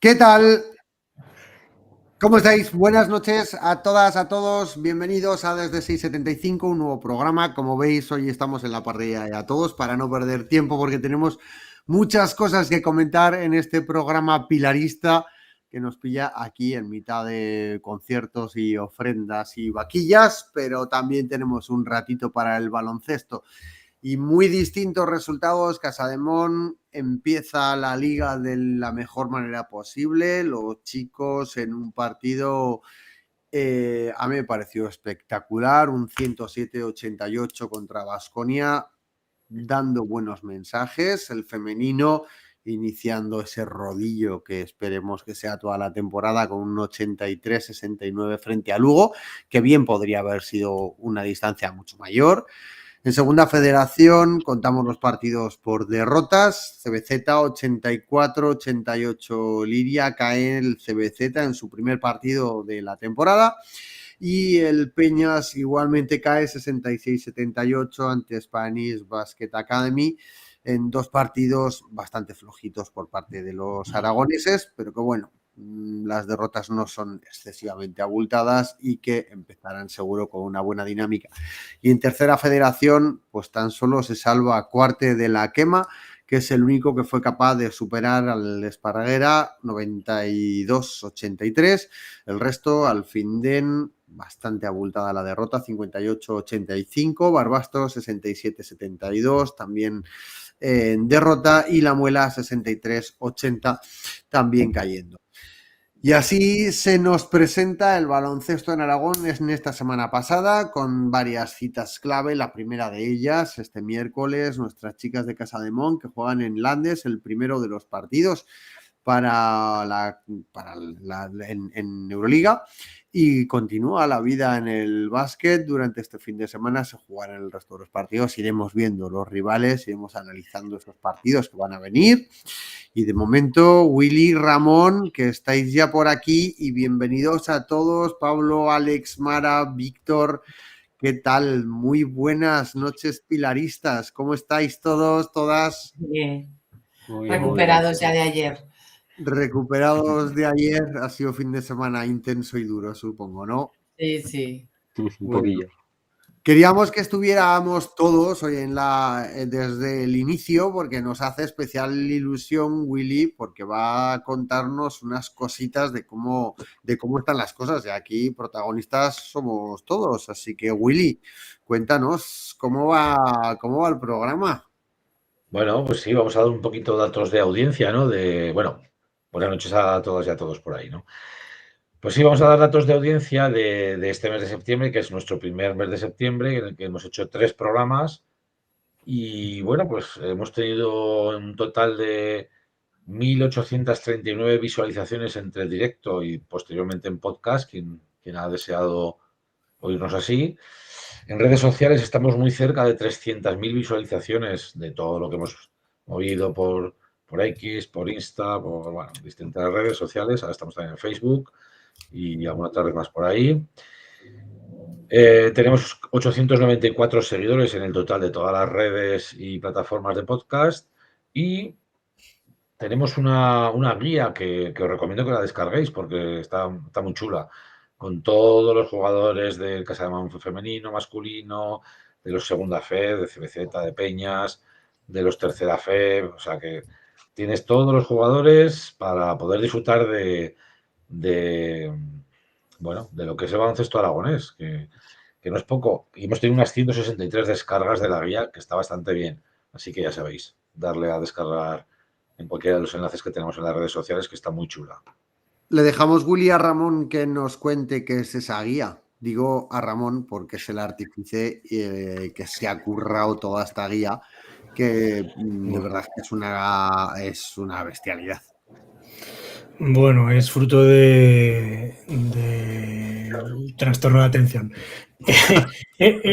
¿Qué tal? ¿Cómo estáis? Buenas noches a todas, a todos. Bienvenidos a Desde 675, un nuevo programa. Como veis, hoy estamos en la parrilla de a todos para no perder tiempo porque tenemos muchas cosas que comentar en este programa pilarista que nos pilla aquí en mitad de conciertos y ofrendas y vaquillas, pero también tenemos un ratito para el baloncesto. Y muy distintos resultados. Casademont empieza la liga de la mejor manera posible. Los chicos en un partido a mí me pareció espectacular, un 107-88 contra Baskonia, dando buenos mensajes. El femenino iniciando ese rodillo que esperemos que sea toda la temporada con un 83-69 frente a Lugo, que bien podría haber sido una distancia mucho mayor. En segunda federación contamos los partidos por derrotas. CBZ 84-88 Liria, cae el CBZ en su primer partido de la temporada. Y el Peñas igualmente cae 66-78 ante Spanish Basket Academy en dos partidos bastante flojitos por parte de los aragoneses, pero que bueno, las derrotas no son excesivamente abultadas y que empezarán seguro con una buena dinámica. Y en tercera federación, pues tan solo se salva Cuarte de la Quema, que es el único que fue capaz de superar al Esparraguera 92-83. El resto, Alfindén, bastante abultada la derrota, 58-85. Barbastro, 67-72, también en derrota. Y La Muela, 63-80, también cayendo. Y así se nos presenta el baloncesto en Aragón en esta semana pasada con varias citas clave. La primera de ellas, este miércoles, nuestras chicas de Casademont que juegan en Landes el primero de los partidos en Euroliga, y continúa la vida en el básquet. Durante este fin de semana se jugarán el resto de los partidos, iremos viendo los rivales, iremos analizando esos partidos que van a venir. Y de momento, Willy, Ramón, que estáis ya por aquí, y bienvenidos a todos. Pablo, Alex, Mara, Víctor, ¿qué tal? Muy buenas noches, pilaristas. ¿Cómo estáis todos, todas? Bien. Recuperados ya de ayer. Recuperados de ayer, ha sido fin de semana intenso y duro, supongo, ¿no? Sí, sí. Un poquillo. Queríamos que estuviéramos todos hoy desde el inicio, porque nos hace especial ilusión Willy, porque va a contarnos unas cositas de cómo están las cosas. Y aquí protagonistas somos todos. Así que Willy, cuéntanos cómo va el programa. Bueno, pues sí, vamos a dar un poquito de datos de audiencia, ¿no? Buenas noches a todas y a todos por ahí, ¿no? Pues sí, vamos a dar datos de audiencia de este mes de septiembre, que es nuestro primer mes de septiembre, en el que hemos hecho 3 programas. Y bueno, pues hemos tenido un total de 1.839 visualizaciones entre directo y posteriormente en podcast, quien ha deseado oírnos así. En redes sociales estamos muy cerca de 300.000 visualizaciones de todo lo que hemos movido por X, por Insta, por distintas redes sociales. Ahora estamos también en Facebook y algunas otras más por ahí. Tenemos 894 seguidores en el total de todas las redes y plataformas de podcast y tenemos una guía que os recomiendo que la descarguéis porque está muy chula, con todos los jugadores del Casademont femenino, masculino, de los segunda fe, de CBZ, de Peñas, de los tercera fe, o sea que tienes todos los jugadores para poder disfrutar de lo que es el baloncesto aragonés, que no es poco. Y hemos tenido unas 163 descargas de la guía, que está bastante bien. Así que ya sabéis, darle a descargar en cualquiera de los enlaces que tenemos en las redes sociales, que está muy chula. Le dejamos, Willy, a Ramón que nos cuente qué es esa guía. Digo a Ramón porque es el artífice que se ha currado toda esta guía, que de verdad que es una bestialidad. Bueno, es fruto de trastorno de atención.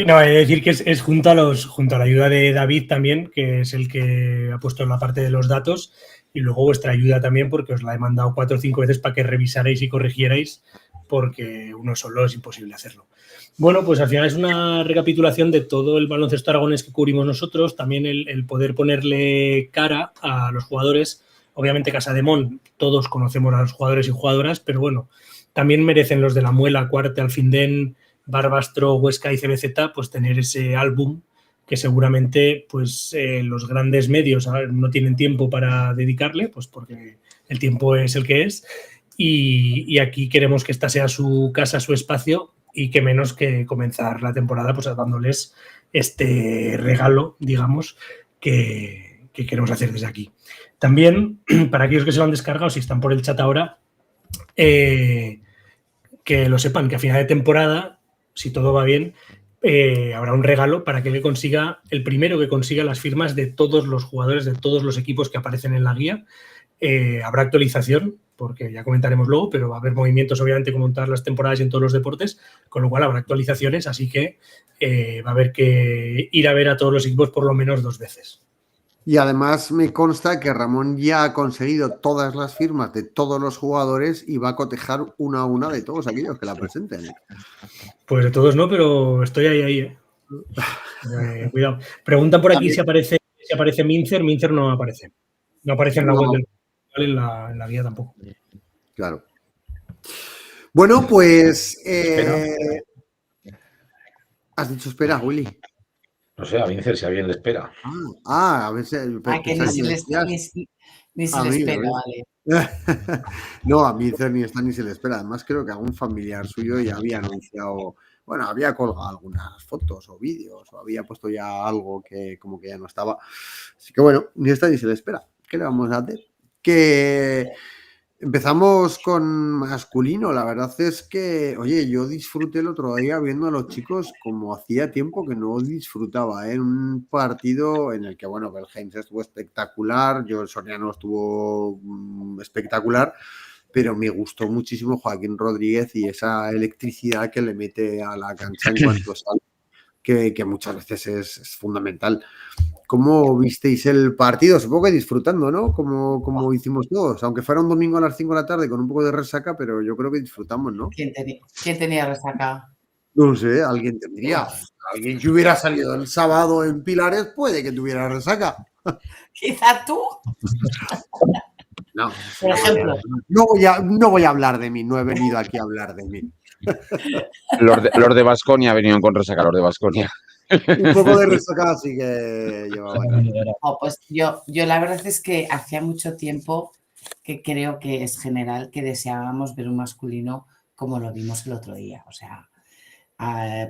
No, he de decir que es junto a la ayuda de David también, que es el que ha puesto la parte de los datos, y luego vuestra ayuda también, porque os la he mandado 4 o 5 veces para que revisarais y corrigierais, porque uno solo es imposible hacerlo. Bueno, pues al final es una recapitulación de todo el baloncesto aragonés que cubrimos nosotros, también el poder ponerle cara a los jugadores Obviamente Casademont, todos conocemos a los jugadores y jugadoras, pero bueno, también merecen los de La Muela, Cuarte, Alfindén, Barbastro, Huesca y CBZ, pues tener ese álbum que seguramente pues los grandes medios no tienen tiempo para dedicarle, pues porque el tiempo es el que es, y aquí queremos que esta sea su casa, su espacio, y que menos que comenzar la temporada pues dándoles este regalo, digamos, que queremos hacer desde aquí. También, para aquellos que se lo han descargado, si están por el chat ahora, que lo sepan, que a final de temporada, si todo va bien, habrá un regalo para que le consiga, el primero que consiga las firmas de todos los jugadores, de todos los equipos que aparecen en la guía. Habrá actualización, porque ya comentaremos luego, pero va a haber movimientos obviamente como en todas las temporadas y en todos los deportes, con lo cual habrá actualizaciones, así que va a haber que ir a ver a todos los equipos por lo menos 2 veces. Y además me consta que Ramón ya ha conseguido todas las firmas de todos los jugadores y va a cotejar una a una de todos aquellos que la presenten. Pues de todos no, pero estoy ahí. Cuidado. Preguntan por aquí si aparece Mincer. Mincer no aparece. No aparece en la web del en la guía tampoco. Claro. Bueno, pues... ¿Has dicho espera, Willy? No sé, a Vincer si alguien le espera. A ver si... que ni se le espera, vale. No, a Mincer ni está ni se le espera. Además, creo que algún familiar suyo ya había anunciado... Bueno, había colgado algunas fotos o vídeos o había puesto ya algo que como que ya no estaba. Así que bueno, ni está ni se le espera. ¿Qué le vamos a hacer? Que... Empezamos con masculino. La verdad es que, oye, yo disfruté el otro día viendo a los chicos como hacía tiempo que no disfrutaba, en un partido en el que, bueno, Belheim estuvo espectacular, Joel Soriano estuvo espectacular, pero me gustó muchísimo Joaquín Rodríguez y esa electricidad que le mete a la cancha en cuanto sale, que muchas veces es fundamental. ¿Cómo visteis el partido? Supongo que disfrutando, ¿no? Como hicimos todos, aunque fuera un domingo a las 5 de la tarde con un poco de resaca, pero yo creo que disfrutamos, ¿no? ¿Quién tenía resaca? No sé, alguien tendría. Alguien que hubiera salido el sábado en Pilares puede que tuviera resaca. Quizá tú. No, por ejemplo. No voy a hablar de mí, no he venido aquí a hablar de mí. Los de Baskonia venían con resaca, los de Baskonia. Un poco de resaca sí que llevaba. Pues yo la verdad es que hacía mucho tiempo que creo que es general que deseábamos ver un masculino como lo vimos el otro día. O sea,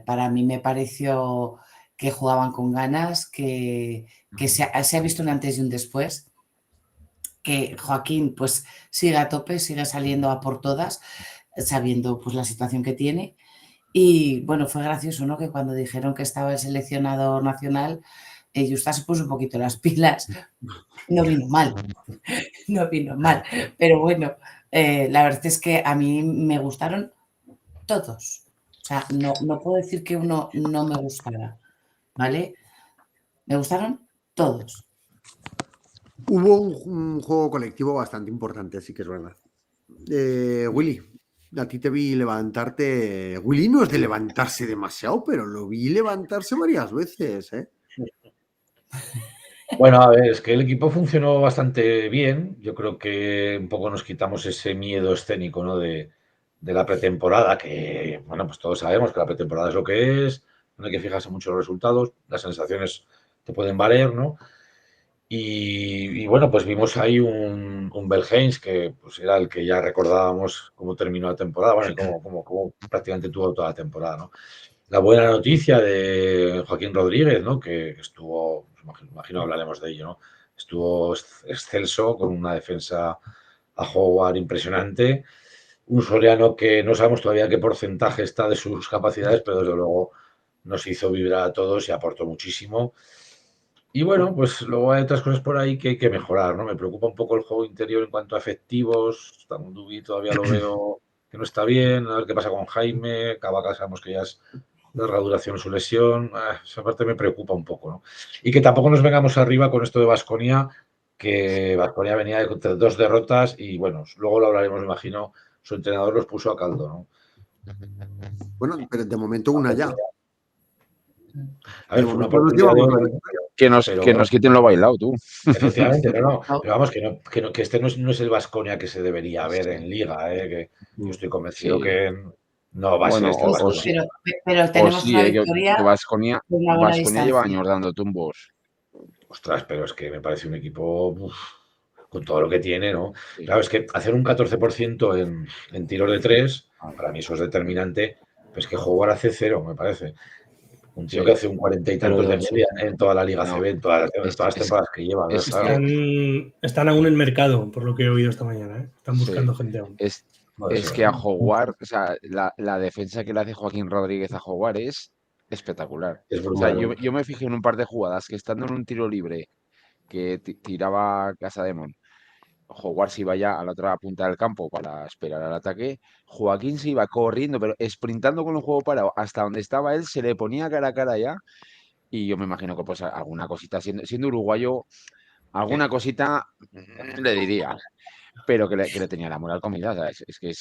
para mí me pareció que jugaban con ganas, que se ha visto un antes y un después, que Joaquín pues sigue a tope, sigue saliendo a por todas, sabiendo pues la situación que tiene. Y bueno, fue gracioso, ¿no? Que cuando dijeron que estaba el seleccionador nacional, Justa se puso un poquito las pilas. No vino mal, pero bueno, la verdad es que a mí me gustaron todos. O sea, no puedo decir que uno no me gustara, ¿vale? Me gustaron todos. Hubo un juego colectivo bastante importante, así que es verdad. Willy, a ti te vi levantarte. Willy no es de levantarse demasiado, pero lo vi levantarse varias veces, ¿eh? Bueno, a ver, es que el equipo funcionó bastante bien. Yo creo que un poco nos quitamos ese miedo escénico, ¿no? de la pretemporada, que, bueno, pues todos sabemos que la pretemporada es lo que es, no hay que fijarse mucho en los resultados, las sensaciones te pueden valer, ¿no? Y bueno, pues vimos ahí un Belheim que pues era el que ya recordábamos cómo terminó la temporada, bueno, y cómo prácticamente tuvo toda la temporada, ¿no? La buena noticia de Joaquín Rodríguez, ¿no? Que estuvo, imagino hablaremos de ello, ¿no? Estuvo excelso con una defensa a jugar impresionante. Un Soriano que no sabemos todavía qué porcentaje está de sus capacidades, pero desde luego nos hizo vibrar a todos y aportó muchísimo. Y bueno, pues luego hay otras cosas por ahí que hay que mejorar, ¿no? Me preocupa un poco el juego interior en cuanto a efectivos. Tandubi todavía lo veo que no está bien. A ver qué pasa con Jaime. Cavaca sabemos que ya es larga duración su lesión. Esa parte me preocupa un poco, ¿no? Y que tampoco nos vengamos arriba con esto de Baskonia, que Baskonia venía de 2 derrotas y bueno, luego lo hablaremos, me imagino. Su entrenador los puso a caldo, ¿no? Bueno, pero de momento una ya. A ver, fue una oportunidad de oro. Que nos Pero quiten lo bailado, tú. efectivamente, no, No. pero vamos, que este no es el Baskonia que se debería ver en Liga, que yo estoy convencido Sí. que no va a ser Bueno, este Sí, o sí, Baskonia. pero O tenemos sí, una que victoria Baskonia con una buena lleva distancia. años dando tumbos. Ostras, pero es que me parece un equipo con todo lo que tiene, ¿no? Sí. Claro, es que hacer un 14% en tiros de 3, para mí eso es determinante, pero es que jugar hace 0, me parece. Un tío Sí. que hace un 40 y tantos de sí. media en toda la Liga No, CB, en todas las es- temporadas que lleva, ¿no? es Claro. Están aún en mercado, por lo que he oído esta mañana. ¿eh? Están Sí. buscando gente aún. Puede Es ser, que a ¿no? Howard, o sea, la defensa que le hace Joaquín Rodríguez a Howard es espectacular. Es O sea, brutal. yo me fijé en un par de jugadas que estando en un tiro libre que tiraba Casademón, Howard se iba ya a la otra punta del campo para esperar al ataque. Joaquín se iba corriendo, pero sprintando con el juego parado hasta donde estaba él, se le ponía cara a cara ya. Y yo me imagino que pues alguna cosita, siendo uruguayo, alguna cosita le diría, pero que le tenía la moral comida. O sea, es que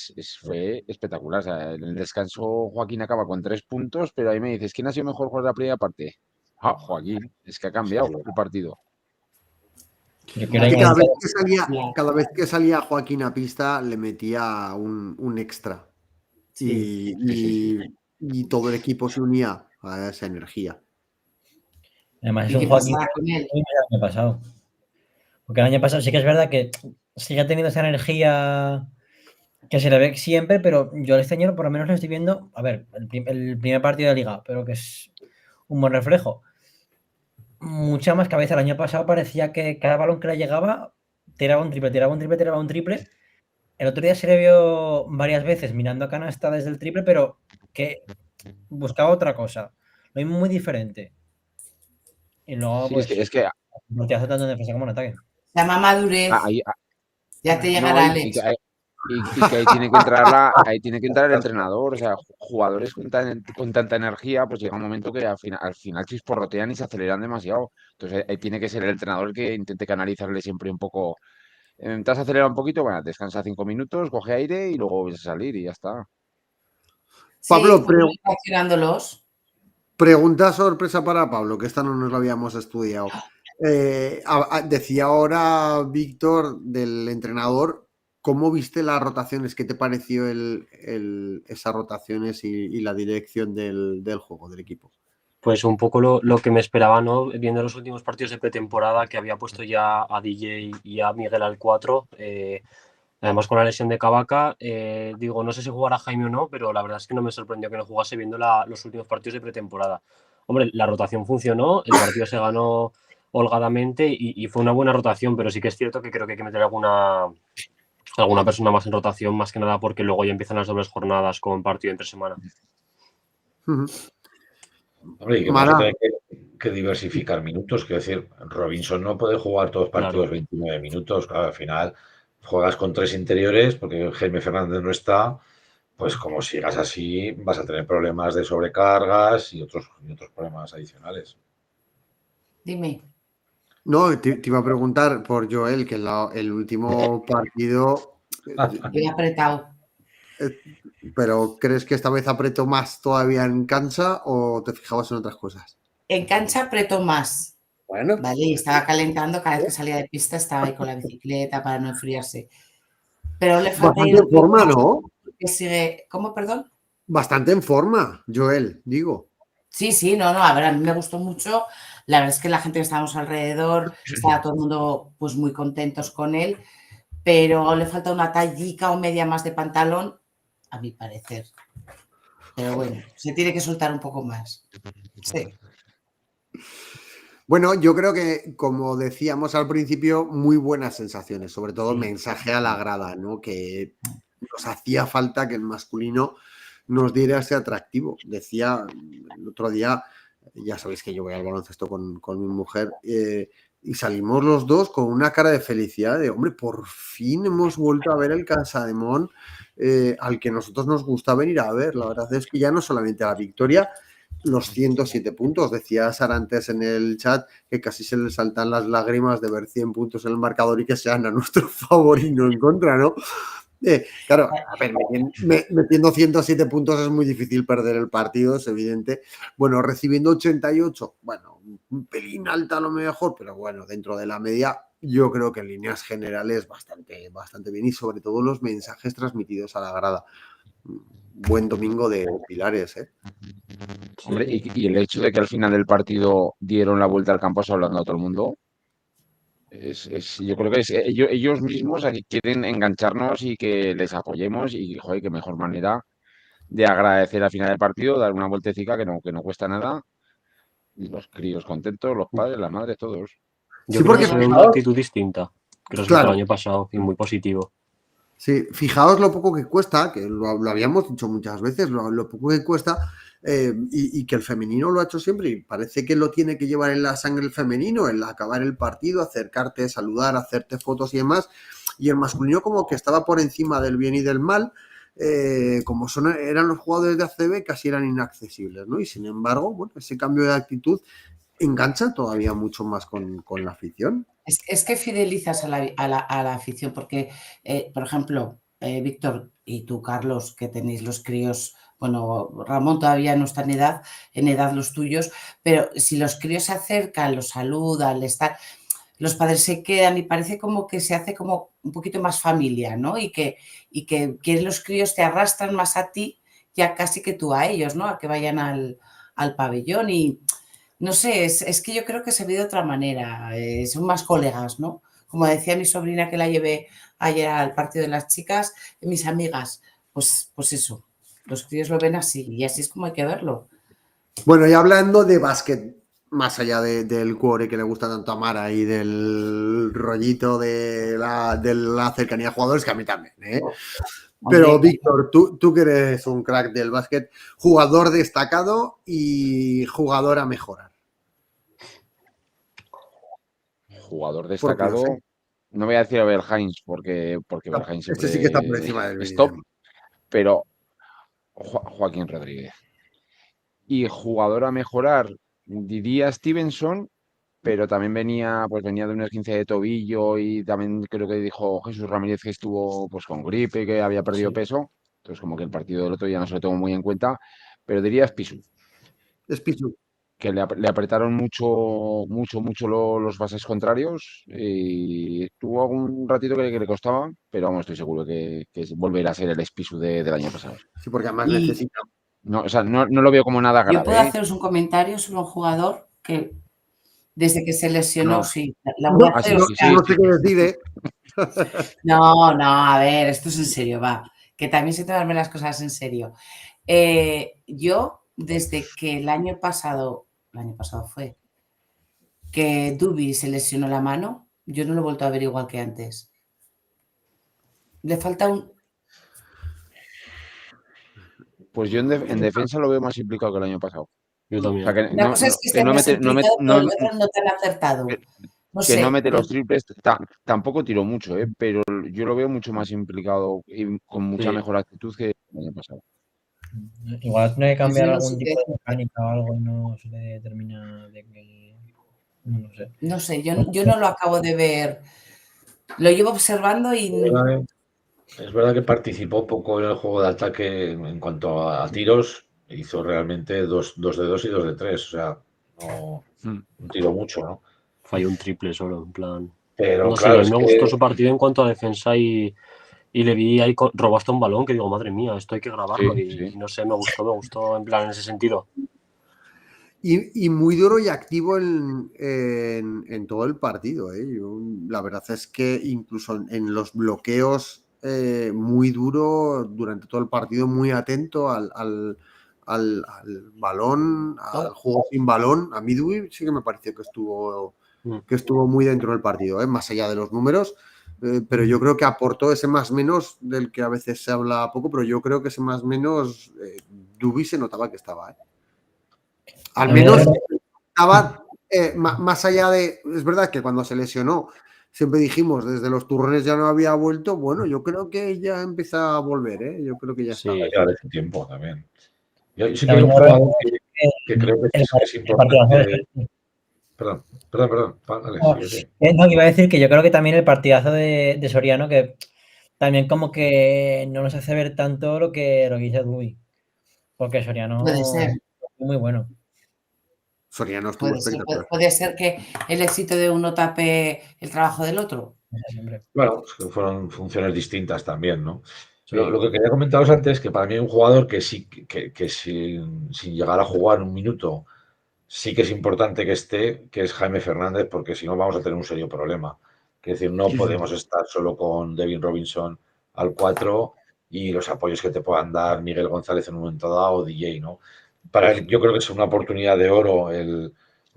fue espectacular. O sea, en el descanso Joaquín acaba con 3 puntos, pero ahí me dices, ¿quién ha sido mejor jugador de la primera parte? Ah, Joaquín, es que ha cambiado el partido. Yo quiero Y añadir- cada vez que salía Joaquín a pista le metía un extra. Sí. Y todo el equipo se unía a esa energía. Además, es ¿Y un qué Joaquín pasará con él? que el año pasado. Porque el año pasado sí que es verdad que sigue teniendo esa energía que se le ve siempre, pero yo este año por lo menos lo estoy viendo, a ver, el primer partido de Liga, pero que es un buen reflejo. Mucha más cabeza. El año pasado parecía que cada balón que le llegaba tiraba un triple, tiraba un triple, tiraba un triple. El otro día se le vio varias veces mirando a canasta desde el triple, pero que buscaba otra cosa. Lo mismo muy diferente. Y luego, Sí, pues, es que te hace tanto en defensa como en ataque. Se llama madurez. ahí, Ya te no, llegará, y Alex. que ahí tiene que entrar ahí tiene que entrar el entrenador. O sea, jugadores con tanta energía, pues llega un momento que al final chisporrotean y se aceleran demasiado. Entonces ahí tiene que ser el entrenador el que intente canalizarle siempre un poco. Te has acelerado un poquito, bueno, descansa 5 minutos, coge aire y luego ves a salir y ya está. Sí, Pablo, estamos reaccionándolos. pregunta sorpresa para Pablo, que esta no nos la habíamos estudiado. Decía ahora Víctor del entrenador, ¿cómo viste las rotaciones? ¿Qué te pareció esas rotaciones y la dirección del juego, del equipo? Pues un poco lo que me esperaba, ¿no? Viendo los últimos partidos de pretemporada, que había puesto ya a DJ y a Miguel al 4, además con la lesión de Cavaca, digo, no sé si jugará Jaime o no, pero la verdad es que no me sorprendió que no jugase viendo los últimos partidos de pretemporada. Hombre, la rotación funcionó, el partido se ganó holgadamente y fue una buena rotación, pero sí que es cierto que creo que hay que meter alguna persona más en rotación, más que nada porque luego ya empiezan las dobles jornadas con partido entre semana. Hombre, y que vamos a tener que diversificar minutos. Quiero decir, Robinson no puede jugar todos los partidos 29 minutos. Claro, al final juegas con 3 interiores porque Jaime Fernández no está. Pues como sigas así, vas a tener problemas de sobrecargas y otros problemas adicionales. Dime. No, te iba a preguntar por Joel, que el último partido... He apretado. ¿Pero crees que esta vez apretó más todavía en cancha o te fijabas en otras cosas? En cancha apretó más. Bueno. Vale, estaba calentando, cada vez que salía de pista estaba ahí con la bicicleta para no enfriarse. Pero le falta Bastante en forma, ¿no? Que sigue... ¿Cómo, perdón? Bastante en forma, Joel, digo. Sí, no, a ver, a mí me gustó mucho. La verdad es que la gente que estábamos alrededor, estaba todo el mundo pues muy contentos con él, pero le falta una tallica o media más de pantalón, a mi parecer. Pero bueno, se tiene que soltar un poco más. Sí. Bueno, yo creo que, como decíamos al principio, muy buenas sensaciones, sobre todo mensaje a la grada, ¿no? Que nos hacía falta que el masculino nos diera ese atractivo. Decía el otro día, ya sabéis que yo voy al baloncesto con mi mujer, y salimos los dos con una cara de felicidad de, hombre, por fin hemos vuelto a ver el Casademón al que nosotros nos gusta venir a ver. La verdad es que ya no solamente la victoria, los 107 puntos. Decía Sara antes en el chat que casi se le saltan las lágrimas de ver 100 puntos en el marcador y que sean a nuestro favor y no en contra, ¿no? Claro, a ver, metiendo 107 puntos es muy difícil perder el partido, es evidente. Bueno, recibiendo 88, bueno, un pelín alta a lo mejor, pero bueno, dentro de la media, yo creo que en líneas generales bastante bien y sobre todo los mensajes transmitidos a la grada. Buen domingo de Pilares, ¿eh? Hombre, y el hecho de que al final del partido dieron la vuelta al campo hablando a todo el mundo, yo creo que ellos mismos quieren engancharnos y que les apoyemos y, joder, qué mejor manera de agradecer al final del partido, dar una vueltecita que no cuesta nada. Y los críos contentos, los padres, las madres, todos. Yo Sí, creo porque que se ve una fijaos, actitud distinta que respecto claro, al año pasado y muy positivo. sí, fijaos lo poco que cuesta, que lo habíamos dicho muchas veces, lo poco que cuesta, y que el femenino lo ha hecho siempre, y parece que lo tiene que llevar en la sangre el femenino, el acabar el partido, acercarte, saludar, hacerte fotos y demás, y el masculino como que estaba por encima del bien y del mal, como eran los jugadores de ACB, casi eran inaccesibles, ¿no? Y sin embargo, bueno, ese cambio de actitud engancha todavía mucho más con la afición. Es que fidelizas a la afición, porque, por ejemplo, Víctor y tú, Carlos, que tenéis los críos, bueno, Ramón todavía no está en edad los tuyos, pero si los críos se acercan, los saludan, los padres se quedan y parece como que se hace como un poquito más familia, ¿no? Y que los críos te arrastran más a ti, ya casi que tú a ellos, ¿no? A que vayan al pabellón y... No sé, es que yo creo que se ve de otra manera, son más colegas, ¿no? Como decía mi sobrina que la llevé ayer al partido de las chicas, mis amigas, pues eso, los críos lo ven así y así es como hay que verlo. Bueno, y hablando de básquet, más allá del cuore que le gusta tanto a Mara y del rollito de la cercanía a jugadores, que a mí también, ¿eh? Pero, Hombre, Víctor, tú que eres un crack del básquet, jugador destacado y jugador a mejorar. Jugador Porque destacado, lo sé. no voy a decir Abel Hines porque Hines Este sí que está por siempre encima del es bien y top, del mal. pero Joaquín Rodríguez. Y jugador a mejorar, diría Stevenson, pero también venía de un esguince de tobillo y también creo que dijo Jesús Ramírez que estuvo pues con gripe, que había perdido sí. peso. Entonces como que el partido del otro día no se lo tengo muy en cuenta, pero diría Spisu, Es Pichu. que le apretaron mucho los bases contrarios y tuvo algún ratito que le costaba, pero vamos, estoy seguro que volverá a ser el Spisu del año pasado. Sí, porque además Y necesita. No, o sea, no lo veo como nada yo puedo grave, ¿eh? haceros un comentario sobre un jugador que desde que se lesionó, No. sí, la voy No, a Ah, hacer, sí, o sí, sea, no sí. sé qué decir, ¿eh? no, a ver, esto es en serio, va, que también sé tomarme las cosas en serio. Yo, desde que el año pasado fue, que Dubi se lesionó la mano, yo no lo he vuelto a ver igual que antes. Le falta un... Pues yo en defensa lo veo más implicado que el año pasado. Yo O sea, también. que Una cosa es que esté más implicado, pero el otro no tan acertado. No que no sé, mete los triples, tampoco tiró mucho, ¿eh? Pero yo lo veo mucho más implicado y con mucha Sí. mejor actitud que el año pasado. Igual tiene que pues cambiar yo no algún sé tipo qué de mecánica o algo y no se le termina de que... No sé. No sé, yo no lo acabo de ver. Lo llevo observando y Es verdad que participó poco en el juego de ataque en cuanto a tiros. Hizo realmente 2 de 2 y 2 de 3. O sea, no tiró mucho, ¿no? Falló un triple solo, en plan. Pero No sé, claro, a mí es me gustó que su partido en cuanto a defensa y le vi ahí robó hasta un balón que digo, madre mía, esto hay que grabarlo. Sí, Y sí. no sé, me gustó en plan en ese sentido. Y muy duro y activo en todo el partido, ¿eh? La verdad es que incluso en los bloqueos, muy duro durante todo el partido, muy atento al balón, al juego sin balón. A mí Dewey sí que me pareció que estuvo muy dentro del partido, ¿eh? Más allá de los números. Pero yo creo que aportó ese más menos del que a veces se habla poco, pero yo creo que ese más menos, Dewey se notaba que estaba, ¿eh? Al menos estaba más allá de... Es verdad que cuando se lesionó, siempre dijimos, desde los turrones ya no había vuelto. Bueno, yo creo que ya empieza a volver, ¿eh? Yo creo que ya está. Sí. ya de ese tiempo también. Yo sí que hay También un yo creo jugador que creo que el es partidazo importante. Perdón. Vale, No, sí. no, iba a decir que yo creo que también el partidazo de Soriano, que también como que no nos hace ver tanto lo que dice Duy. Porque Soriano Puede ser, es muy bueno. Soriano estuvo espectacular. puede ser que el éxito de uno tape el trabajo del otro. Eso siempre. Bueno, es que fueron funciones distintas también, ¿no? Sí. Lo que quería comentaros antes es que para mí hay un jugador que sí, que sin llegar a jugar un minuto, sí que es importante que esté, que es Jaime Fernández, porque si no vamos a tener un serio problema. Es decir, no Sí, sí. podemos estar solo con Devin Robinson al 4 y los apoyos que te puedan dar Miguel González en un momento dado o DJ, ¿no? Para él, yo creo que es una oportunidad de oro el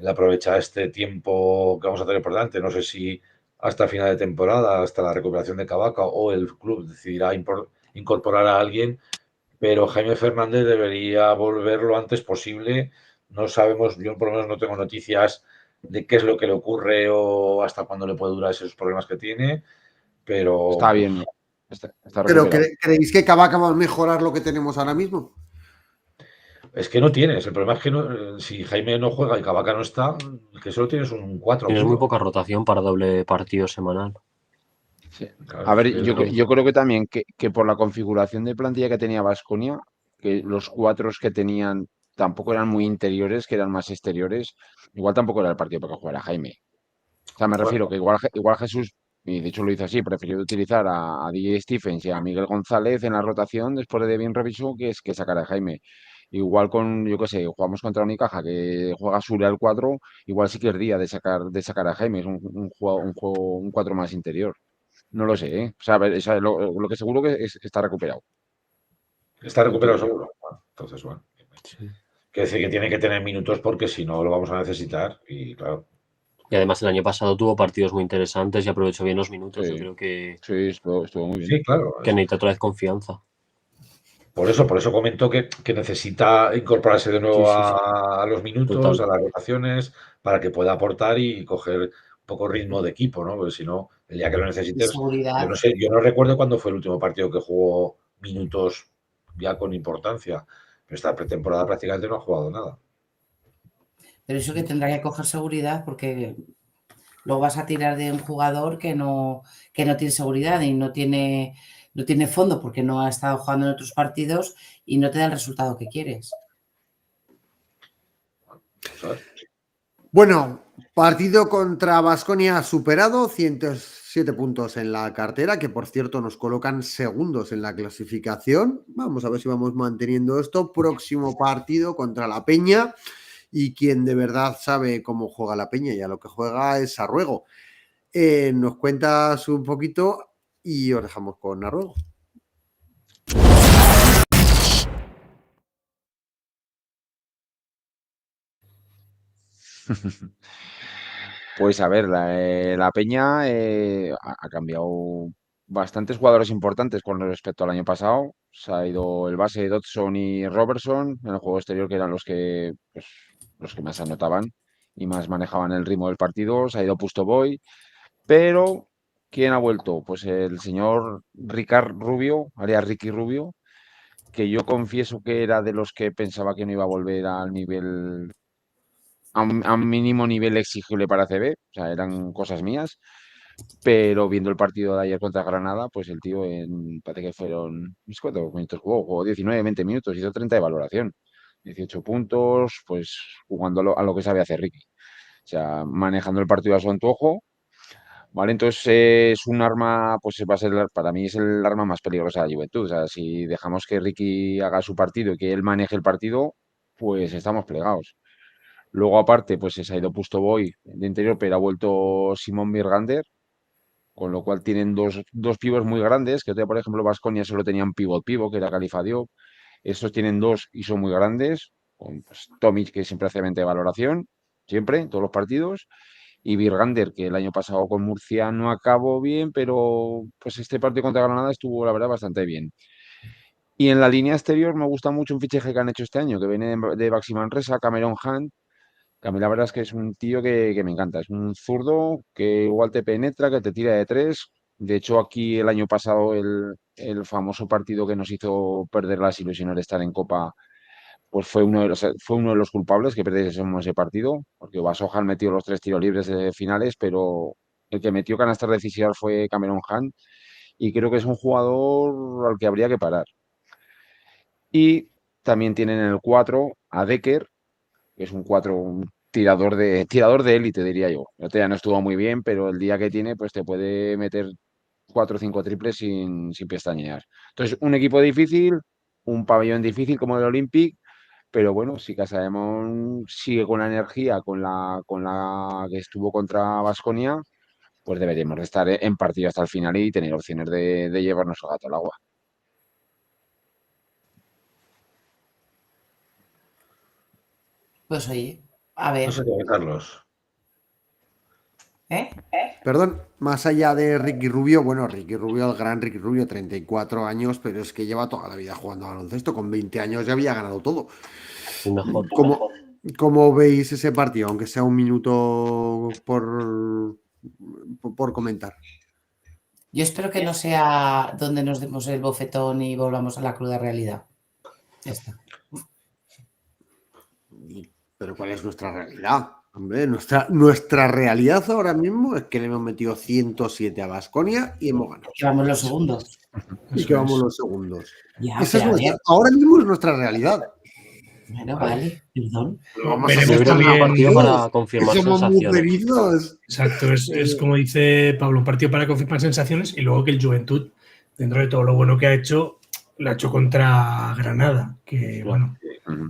aprovechar este tiempo que vamos a tener por delante. No sé si hasta final de temporada, hasta la recuperación de Cavaca o el club decidirá incorporar a alguien, pero Jaime Fernández debería volver lo antes posible. No sabemos, yo por lo menos no tengo noticias de qué es lo que le ocurre o hasta cuándo le puede durar esos problemas que tiene, pero Está bien, está ¿Pero recuperado. creéis que Cavaca va a mejorar lo que tenemos ahora mismo? es que no tienes. El problema es que si Jaime no juega y Cavaca no está, que solo tienes un 4 Tienes muy puro. poca rotación para doble partido semanal. Sí. Claro, A ver, es que es yo creo que también que por la configuración de plantilla que tenía Baskonia, que los cuatros que tenían tampoco eran muy interiores, que eran más exteriores, igual tampoco era el partido para que jugara Jaime. O sea, me bueno, refiero que igual Jesús, y de hecho lo hizo así, prefirió utilizar a DJ Stephens y a Miguel González en la rotación después de Devin Robinson que sacar a Jaime. Igual con, yo qué sé, jugamos contra Unicaja que juega Sule al 4, igual sí que es día de sacar a Jaime, es un 4 más interior. No lo sé, ¿eh? O sea, a ver, lo que seguro que es que está recuperado. está Punto y recuperado final. seguro. Bueno, entonces, bueno. Sí. Quiere decir que tiene que tener minutos porque si no lo vamos a necesitar y claro. Y además el año pasado tuvo partidos muy interesantes y aprovechó bien los minutos. Yo Sí, creo que, sí, estuvo muy bien. Sí, claro. que necesita otra vez confianza. Por eso comento que necesita incorporarse de Sí, nuevo sí, sí. a los minutos, Total. a las rotaciones, para que pueda aportar y coger un poco ritmo de equipo, ¿no? Porque si no, el día que lo Y necesites, yo seguridad. no sé, yo no recuerdo cuándo fue el último partido que jugó minutos ya con importancia. Pero esta pretemporada prácticamente no ha jugado nada. Pero eso que tendrá que coger seguridad porque luego vas a tirar de un jugador que no tiene seguridad y no tiene fondo porque no ha estado jugando en otros partidos y no te da el resultado que quieres. ¿Sabes? Bueno, partido contra Baskonia superado, 107 puntos en la cartera, que por cierto nos colocan segundos en la clasificación. Vamos a ver si vamos manteniendo esto. Próximo partido contra la Peña, y quien de verdad sabe cómo juega la Peña y a lo que juega es Sarruego. Nos cuentas un poquito y os dejamos con Narruego. Pues a ver, la Peña ha cambiado bastantes jugadores importantes con respecto al año pasado. Se ha ido el base Dodson y Robertson en el juego exterior, que eran los que más anotaban y más manejaban el ritmo del partido. Se ha ido Pusto Boy, pero ¿quién ha vuelto? Pues el señor Ricard Rubio, alias Ricky Rubio, que yo confieso que era de los que pensaba que no iba a volver al nivel a un mínimo nivel exigible para CB, o sea, eran cosas mías, pero viendo el partido de ayer contra Granada, pues el tío parece que fueron, no sé cuántos minutos jugó 19, 20 minutos, hizo 30 de valoración, 18 puntos, pues jugando a lo que sabe hacer Ricky, o sea, manejando el partido a su antojo, ¿vale? Entonces es un arma, pues va a ser, para mí es el arma más peligrosa de la Juventud, o sea, si dejamos que Ricky haga su partido y que él maneje el partido, pues estamos plegados. Luego, aparte, pues se ha ido Pusto Boy de interior, pero ha vuelto Simón Birgander, con lo cual tienen dos pivos muy grandes, que por ejemplo, Baskonia solo tenían pivot, que era Califa Diop. Estos tienen dos y son muy grandes, con pues, Tomic, que siempre hace 20 de valoración, siempre, en todos los partidos, y Birgander, que el año pasado con Murcia no acabó bien, pero pues este partido contra Granada estuvo, la verdad, bastante bien. Y en la línea exterior me gusta mucho un fichaje que han hecho este año, que viene de Baxi Manresa, Cameron Hunt, que a mí la verdad es que es un tío que me encanta. Es un zurdo que igual te penetra, que te tira de tres. De hecho, aquí el año pasado el famoso partido que nos hizo perder las ilusiones de estar en Copa, pues fue uno de los culpables que perdiésemos ese partido, porque Basojan metió los tres tiros libres de finales, pero el que metió canastas decisivas fue Cameron Hunt. y creo que es un jugador al que habría que parar. Y también tienen en el 4 a Decker, que es un tirador de élite, diría yo. El otro día no estuvo muy bien, pero el día que tiene, pues te puede meter 4 o 5 triples sin pestañear. Entonces, un equipo difícil, un pabellón difícil como el Olympic, pero bueno, si Casademón sigue con la energía con la que estuvo contra Baskonia, pues deberíamos de estar en partido hasta el final y tener opciones de llevarnos el gato al agua. Pues oye, a No ver, sé qué, Carlos. ¿eh? Perdón, más allá de Ricky Rubio, bueno, Ricky Rubio, el gran Ricky Rubio, 34 años, pero es que lleva toda la vida jugando a baloncesto. Con 20 años ya había ganado todo. El mejor. ¿Cómo veis ese partido? Aunque sea un minuto por comentar. Yo espero que no sea donde nos demos el bofetón y volvamos a la cruda realidad. Ya está. Pero ¿cuál es nuestra realidad? Hombre, nuestra realidad ahora mismo es que le hemos metido 107 a Baskonia y hemos ganado. Que vamos los segundos. Y que vamos los segundos. Ya, Esa es pero a nuestra, ver, ahora mismo es nuestra realidad. bueno, vale, perdón. Vamos a Veremos ser Yo creo que es un también- partido para tranquilos, confirmar que somos sensaciones. mujerizos. Exacto, es como dice Pablo, un partido para confirmar sensaciones y luego que el Juventud, dentro de todo lo bueno que ha hecho, lo ha hecho contra Granada, que bueno,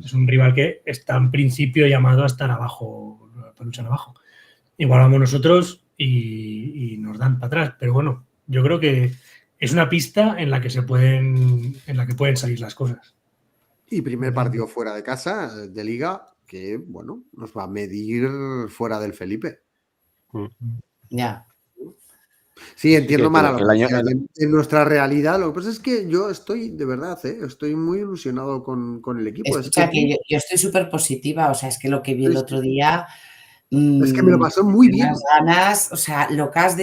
es un rival que está en principio llamado a estar abajo, para luchar abajo. Igual vamos nosotros y nos dan para atrás, pero bueno, yo creo que es una pista en la que pueden salir las cosas. Y primer partido fuera de casa, de liga, que bueno, nos va a medir fuera del Felipe. Ya. Sí, entiendo que mal a el lo que año- decías, en nuestra realidad. Lo que pasa es que yo estoy, de verdad, estoy muy ilusionado con el equipo. Escucha, que yo estoy súper positiva, o sea, es que lo que vi el Sí, sí. otro día. Es que me lo pasó muy bien. Unas ganas, o sea, locas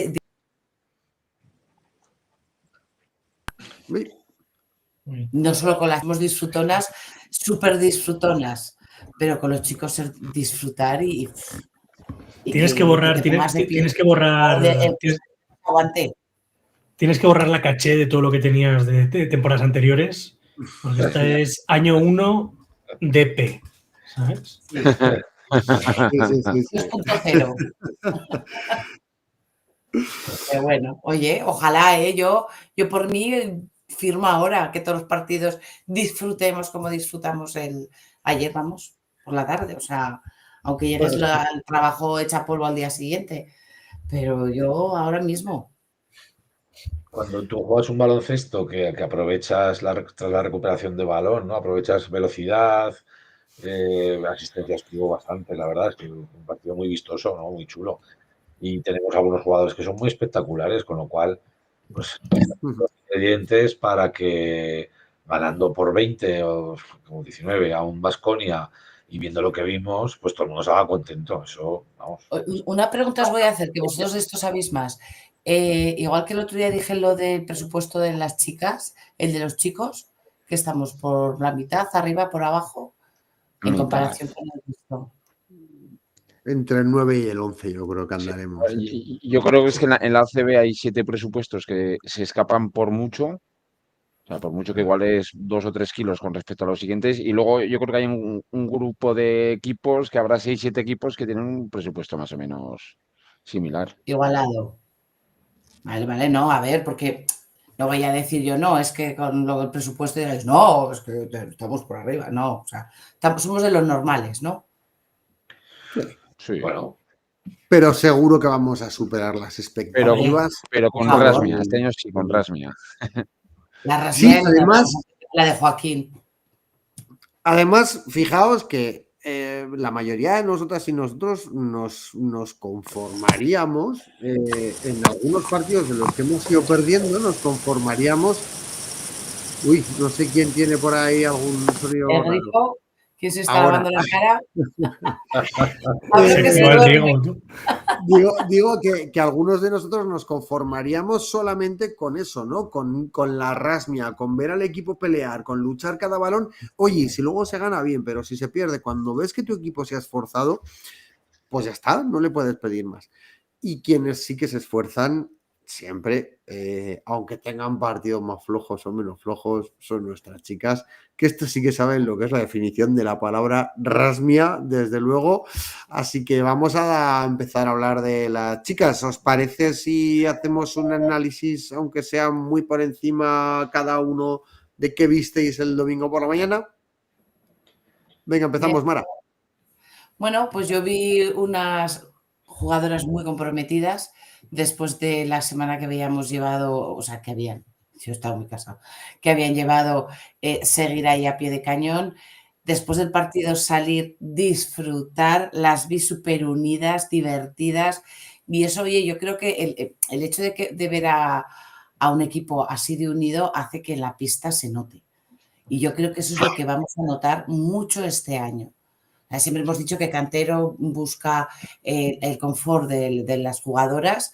Uy, no solo con las disfrutonas, súper disfrutonas, pero con los chicos disfrutar y Tienes que borrar, tienes que borrar, aguanté. tienes que borrar la caché de todo lo que tenías de temporadas anteriores, porque esta es año 1 DP, ¿sabes? sí, sí. 2.0. Pero bueno, oye, ojalá, yo por mí firmo ahora que todos los partidos disfrutemos como disfrutamos ayer, vamos, por la tarde. O sea, aunque llegues al trabajo hecha polvo al día siguiente, pero yo ahora mismo. Cuando tú juegas un baloncesto que aprovechas tras la recuperación de balón, ¿no? Aprovechas velocidad, asistencias tuvo bastante, la verdad, es que un partido muy vistoso, ¿no? Muy chulo. Y tenemos algunos jugadores que son muy espectaculares, con lo cual, pues, los ingredientes para que ganando por 20 o como 19 a un Baskonia y viendo lo que vimos, pues todo el mundo se haga contento. Eso, vamos. Una pregunta os voy a hacer, que vosotros de esto sabéis más. Igual que el otro día dije lo del presupuesto de las chicas, el de los chicos, que estamos por la mitad, arriba, por abajo, en comparación con el resto. Entre el 9 y el 11 yo creo que andaremos. Yo creo que es que en la ACB hay 7 presupuestos que se escapan por mucho. O sea, por mucho que igual es 2 o 3 kilos con respecto a los siguientes. Y luego yo creo que hay un grupo de equipos, que habrá 6, 7 equipos que tienen un presupuesto más o menos similar. Igualado. Vale, no, a ver, porque no voy a decir yo, no, es que con lo del presupuesto diréis, no, es que estamos por arriba, no, o sea, somos de los normales, ¿no? Sí. Bueno, Pero seguro que vamos a superar las expectativas. Pero con Por favor. Rasmia. Este año sí, con Rasmia. La Sí, Rasmia y además, la de Joaquín. además, fijaos que la mayoría de nosotras y nosotros nos conformaríamos en algunos partidos de los que hemos ido perdiendo, nos conformaríamos. Uy, no sé quién tiene por ahí algún sonido El raro. grifo, ¿quién se está Ahora. lavando la cara? A ver que se Sexual, duerme. Diego, tú. Digo que algunos de nosotros nos conformaríamos solamente con eso, ¿no? Con la rasmia, con ver al equipo pelear, con luchar cada balón. Oye, si luego se gana bien, pero si se pierde, cuando ves que tu equipo se ha esforzado, pues ya está, no le puedes pedir más. Y quienes sí que se esfuerzan, siempre, aunque tengan partidos más flojos o menos flojos, son nuestras chicas, que esto sí que saben lo que es la definición de la palabra rasmia, desde luego. Así que vamos a empezar a hablar de las chicas. ¿Os parece si hacemos un análisis, aunque sea muy por encima cada uno, de qué visteis el domingo por la mañana? Venga, empezamos, Bien. Mara. Bueno, pues yo vi unas jugadoras muy comprometidas después de la semana que habíamos llevado, o sea, yo estaba muy casado, que habían llevado seguir ahí a pie de cañón. Después del partido salir, disfrutar, las vi súper unidas, divertidas. Y eso, oye, yo creo que el hecho de ver a un equipo así de unido hace que la pista se note. Y yo creo que eso es lo que vamos a notar mucho este año. Siempre hemos dicho que Cantero busca el confort de las jugadoras,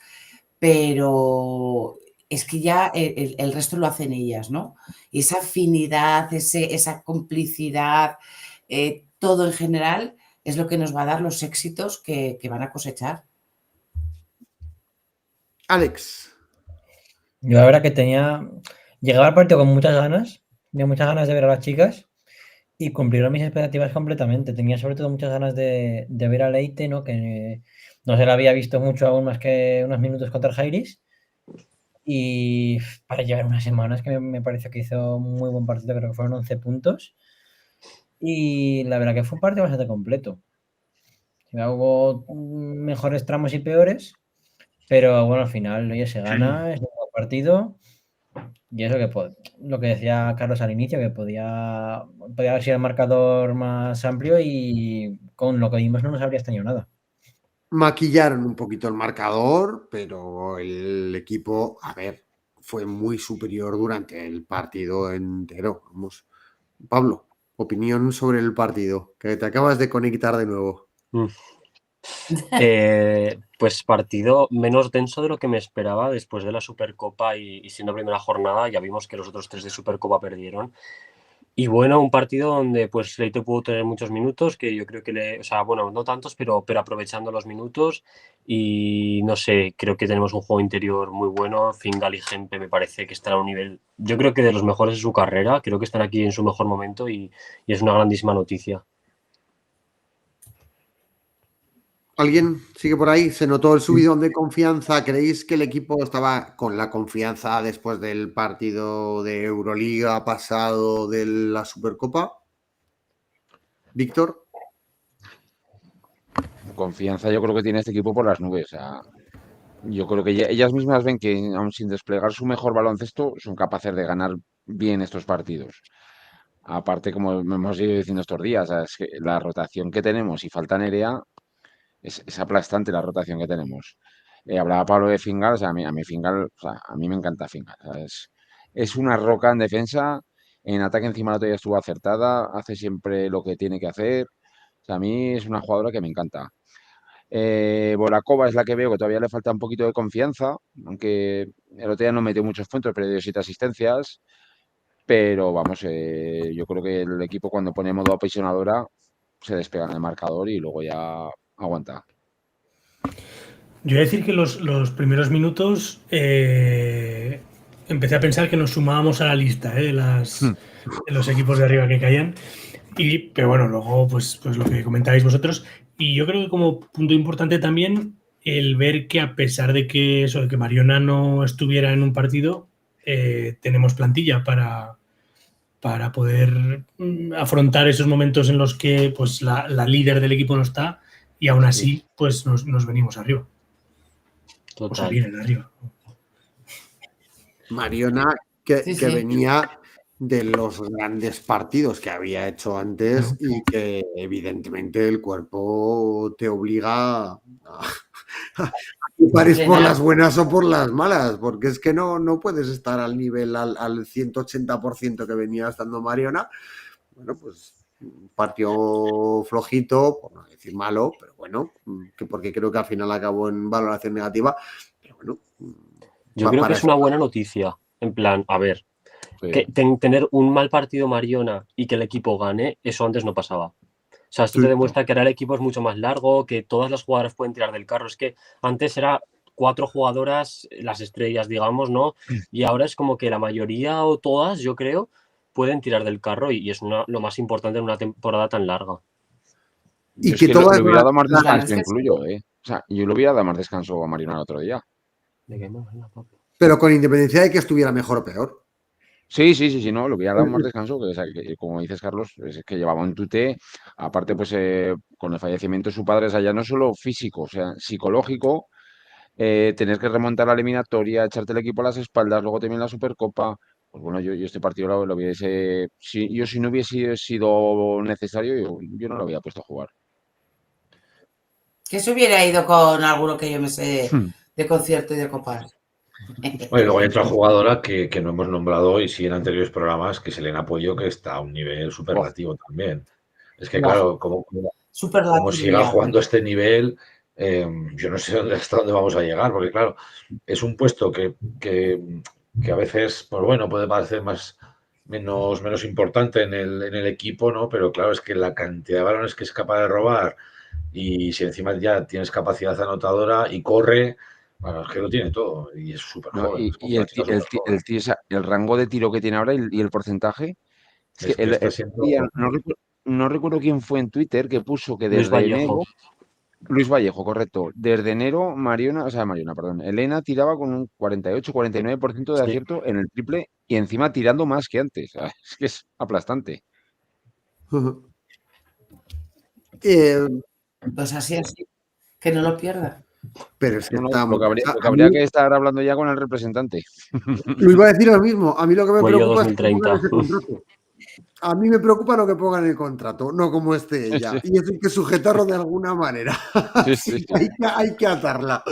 pero es que ya el resto lo hacen ellas, ¿no? Y esa afinidad, esa complicidad, todo en general es lo que nos va a dar los éxitos que van a cosechar. Alex. Yo la verdad que llegaba al partido con muchas ganas, tenía muchas ganas de ver a las chicas y cumplieron mis expectativas completamente. Tenía sobre todo muchas ganas de ver a Leite, ¿no? Que no se la había visto mucho aún más que unos minutos contra el Jairis. Y para llevar unas semanas que me parece que hizo un muy buen partido, creo que fueron 11 puntos. Y la verdad que fue un partido bastante completo. Hubo mejores tramos y peores, pero bueno, al final oye, se gana, es un buen partido. Y eso lo que decía Carlos al inicio, que podía haber sido el marcador más amplio y con lo que vimos no nos habría extrañado nada. Maquillaron un poquito el marcador, pero el equipo, a ver, fue muy superior durante el partido entero. Vamos. Pablo, opinión sobre el partido, que te acabas de conectar de nuevo. Pues partido menos denso de lo que me esperaba después de la Supercopa y siendo primera jornada. Ya vimos que los otros 3 de Supercopa perdieron. Y bueno, un partido donde pues Leite pudo tener muchos minutos, que yo creo que o sea, bueno, no tantos, pero aprovechando los minutos. Y no sé, creo que tenemos un juego interior muy bueno. Fingal y Gempe me parece que están a un nivel, yo creo que de los mejores de su carrera. Creo que están aquí en su mejor momento y es una grandísima noticia. ¿Alguien sigue por ahí? ¿Se notó el subidón de confianza? ¿Creéis que el equipo estaba con la confianza después del partido de Euroliga pasado de la Supercopa? ¿Víctor? Confianza yo creo que tiene este equipo por las nubes. O sea, yo creo que ellas mismas ven que aun sin desplegar su mejor baloncesto son capaces de ganar bien estos partidos. Aparte, como hemos ido diciendo estos días, es que la rotación que tenemos y falta Nerea es aplastante la rotación que tenemos. Hablaba Pablo de Fingal, o sea, a mí Fingal, o sea, a mí me encanta Fingal. O sea, es una roca en defensa, en ataque encima la todavía estuvo acertada, hace siempre lo que tiene que hacer. O sea, a mí es una jugadora que me encanta. Volakova es la que veo que todavía le falta un poquito de confianza, aunque el otro día no metió muchos puntos, pero dio 7 asistencias. Pero vamos, yo creo que el equipo cuando pone modo apasionadora se despega en el marcador y luego ya aguanta. Yo voy a decir que los primeros minutos empecé a pensar que nos sumábamos a la lista de los equipos de arriba que caían. Pero bueno, luego pues lo que comentáis vosotros. Y yo creo que como punto importante también el ver que a pesar de que Mariona no estuviera en un partido, tenemos plantilla para poder afrontar esos momentos en los que pues la líder del equipo no está y aún así pues nos venimos arriba. Total. O sea, vienen arriba. Mariona, que venía de los grandes partidos que había hecho antes y que evidentemente el cuerpo te obliga a que pares por las buenas o por las malas, porque es que no puedes estar al nivel, al 180% que venía estando Mariona. Bueno, pues partido flojito, por no decir malo, pero bueno, porque creo que al final acabó en valoración negativa, pero bueno. Yo creo que es una buena noticia, en plan, a ver, que tener un mal partido Mariona y que el equipo gane, eso antes no pasaba. O sea, esto te demuestra que ahora el equipo es mucho más largo, que todas las jugadoras pueden tirar del carro. Es que antes era 4 jugadoras, las estrellas, digamos, ¿no? Y ahora es como que la mayoría o todas, yo creo, pueden tirar del carro y es lo más importante en una temporada tan larga. Y Yo es que que todas le hubiera dado más La verdad descanso, es que sí. incluyo, ¿eh? O sea, yo le hubiera dado más descanso a Mariona el otro día. pero con independencia de que estuviera mejor o peor. Sí, no, le hubiera dado más descanso, que, o sea, que, como dices, Carlos, es que llevaba un tute, aparte, pues, con el fallecimiento de su padre, o sea, ya no solo físico, o sea, psicológico, tener que remontar la eliminatoria, echarte el equipo a las espaldas, luego también la Supercopa. Pues bueno, yo este partido lo hubiese. Si no hubiese sido necesario, yo no lo había puesto a jugar. Que se hubiera ido con alguno que yo me sé Hmm. de concierto y de copas. Bueno, y luego hay otra jugadora que no hemos nombrado y sí en anteriores programas, que es Elena Pollo, que está a un nivel superlativo también. Es que, Buah, claro, como superlativo siga ya. jugando a este nivel, yo no sé hasta dónde vamos a llegar, porque, claro, es un puesto que a veces, pues bueno, puede parecer menos importante en el equipo, ¿no? Pero, claro, es que la cantidad de balones que es capaz de robar y si encima ya tienes capacidad anotadora y corre. Bueno, es que lo tiene todo y es súper ¿No? joven, es Y una chica súper joven. el rango de tiro que tiene ahora y el porcentaje. Es que Es que está siendo... no recuerdo quién fue en Twitter que puso que Luis desde Vallejo. enero. Luis Vallejo, correcto. Desde enero, Mariona, perdón. Elena tiraba con un 48-49% de Sí. acierto en el triple y encima tirando más que antes. Es que es aplastante. Pues así, que no lo pierda. Pero es que No, está lo que habría, o sea, lo que a habría mí que estar hablando ya con el representante. lo iba a decir lo mismo. A mí lo que me Cuello preocupa es que pongan 2030. ese contrato. A mí me preocupa lo que pongan en el contrato, no como esté Sí, ella. sí, Y eso hay que sujetarlo de alguna manera. sí, Sí, sí. hay que atarla.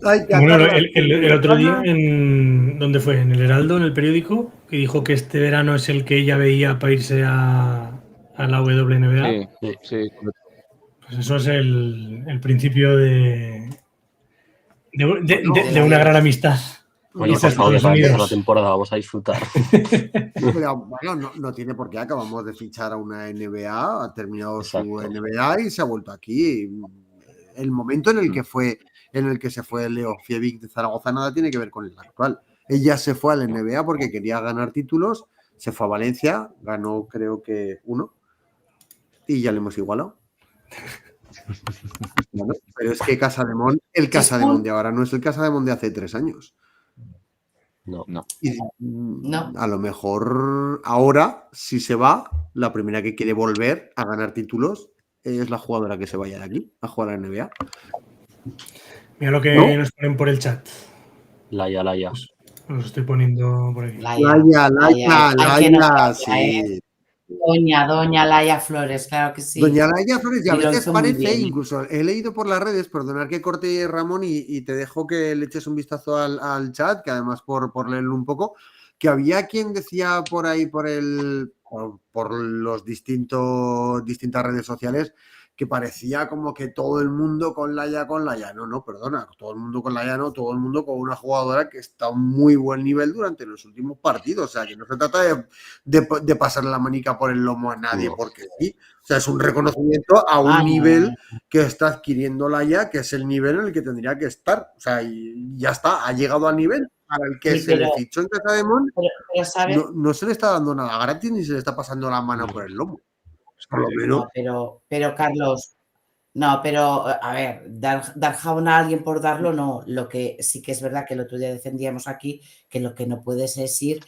Hay que Bueno, atarla. el otro día, ¿dónde fue? En el Heraldo, en el periódico, que dijo que este verano es el que ella veía para irse a la WNBA. Sí, sí, correcto. Pues eso es el principio de De una la gran amistad. Oye, No por sé, favor, que Estados para empezar la Unidos. temporada vamos a disfrutar. pero bueno, no tiene por qué. Acabamos de fichar a una NBA, ha terminado su Exacto. NBA y se ha vuelto aquí. El momento en el que se fue Leo Fievic de Zaragoza nada tiene que ver con el actual. Ella se fue al NBA porque quería ganar títulos, se fue a Valencia, ganó creo que 1 y ya le hemos igualado. Bueno, pero es que Casademón, el Casademón de ahora no es el Casademón de hace 3 años. No. No. Y No. a lo mejor ahora, si se va, la primera que quiere volver a ganar títulos es la jugadora que se vaya de aquí a jugar a la NBA. Mira lo que ¿No? nos ponen por el chat. Laia. Os estoy poniendo por aquí. Laia, sí. Doña Laia Flores, claro que sí. Doña Laia Flores, y a Y lo veces hizo muy parece, bien. incluso he leído por las redes, perdonar que corte Ramón y te dejo que le eches un vistazo al chat, que además por leerlo un poco, que había quien decía por ahí, por los distintas redes sociales, que parecía como que todo el mundo con Laia. No, perdona, todo el mundo con Laia no, todo el mundo con una jugadora que está a un muy buen nivel durante los últimos partidos. O sea, que no se trata de pasarle la manica por el lomo a nadie, No. porque sí. O sea, es un reconocimiento a un nivel que está adquiriendo Laia, que es el nivel en el que tendría que estar. O sea, y ya está, ha llegado al nivel para el que Sí, se le fichó en Casademón. pero ¿sabes? No se le está dando nada gratis ni se le está pasando la mano por el lomo. Por lo menos. No, pero Carlos, no, pero a ver, dar jabón a alguien por darlo, no. Lo que sí que es verdad que el otro día defendíamos aquí, que lo que no puedes es ir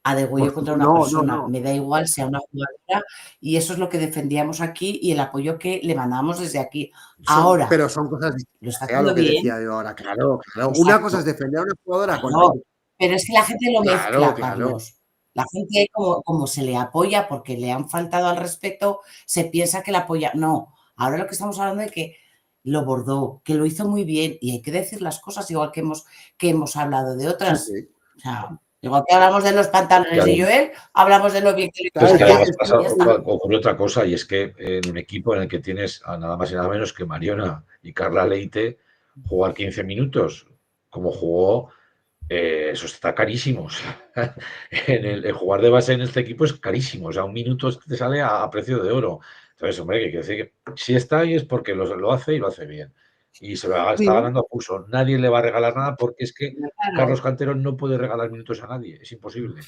a degüello contra una persona. No. Me da igual sea una jugadora y eso es lo que defendíamos aquí y el apoyo que le mandamos desde aquí. Ahora, pero son cosas lo está distintas a haciendo lo que bien. decía yo ahora. Claro. Exacto. Una cosa es defender a una jugadora con Claro, pero es que la gente lo mezcla, Claro. Carlos. La gente, como se le apoya porque le han faltado al respeto, se piensa que la apoya. No, ahora lo que estamos hablando es que lo bordó, que lo hizo muy bien y hay que decir las cosas igual que hemos hablado de otras. Sí. O sea, igual que hablamos de los pantalones Claro. de Joel, hablamos de lo bien que le Pues que Claro, además ocurrió otra cosa y es que en un equipo en el que tienes a nada más y nada menos que Mariona y Carla Leite jugar 15 minutos como jugó, eso está carísimo. O sea, el jugar de base en este equipo es carísimo. O sea, un minuto te sale a precio de oro. Entonces, hombre, que quiere decir que si está ahí es porque lo hace y lo hace bien. y se va, Sí. está ganando a pulso. Nadie le va a regalar nada porque es que Claro. Carlos Cantero no puede regalar minutos a nadie, es imposible.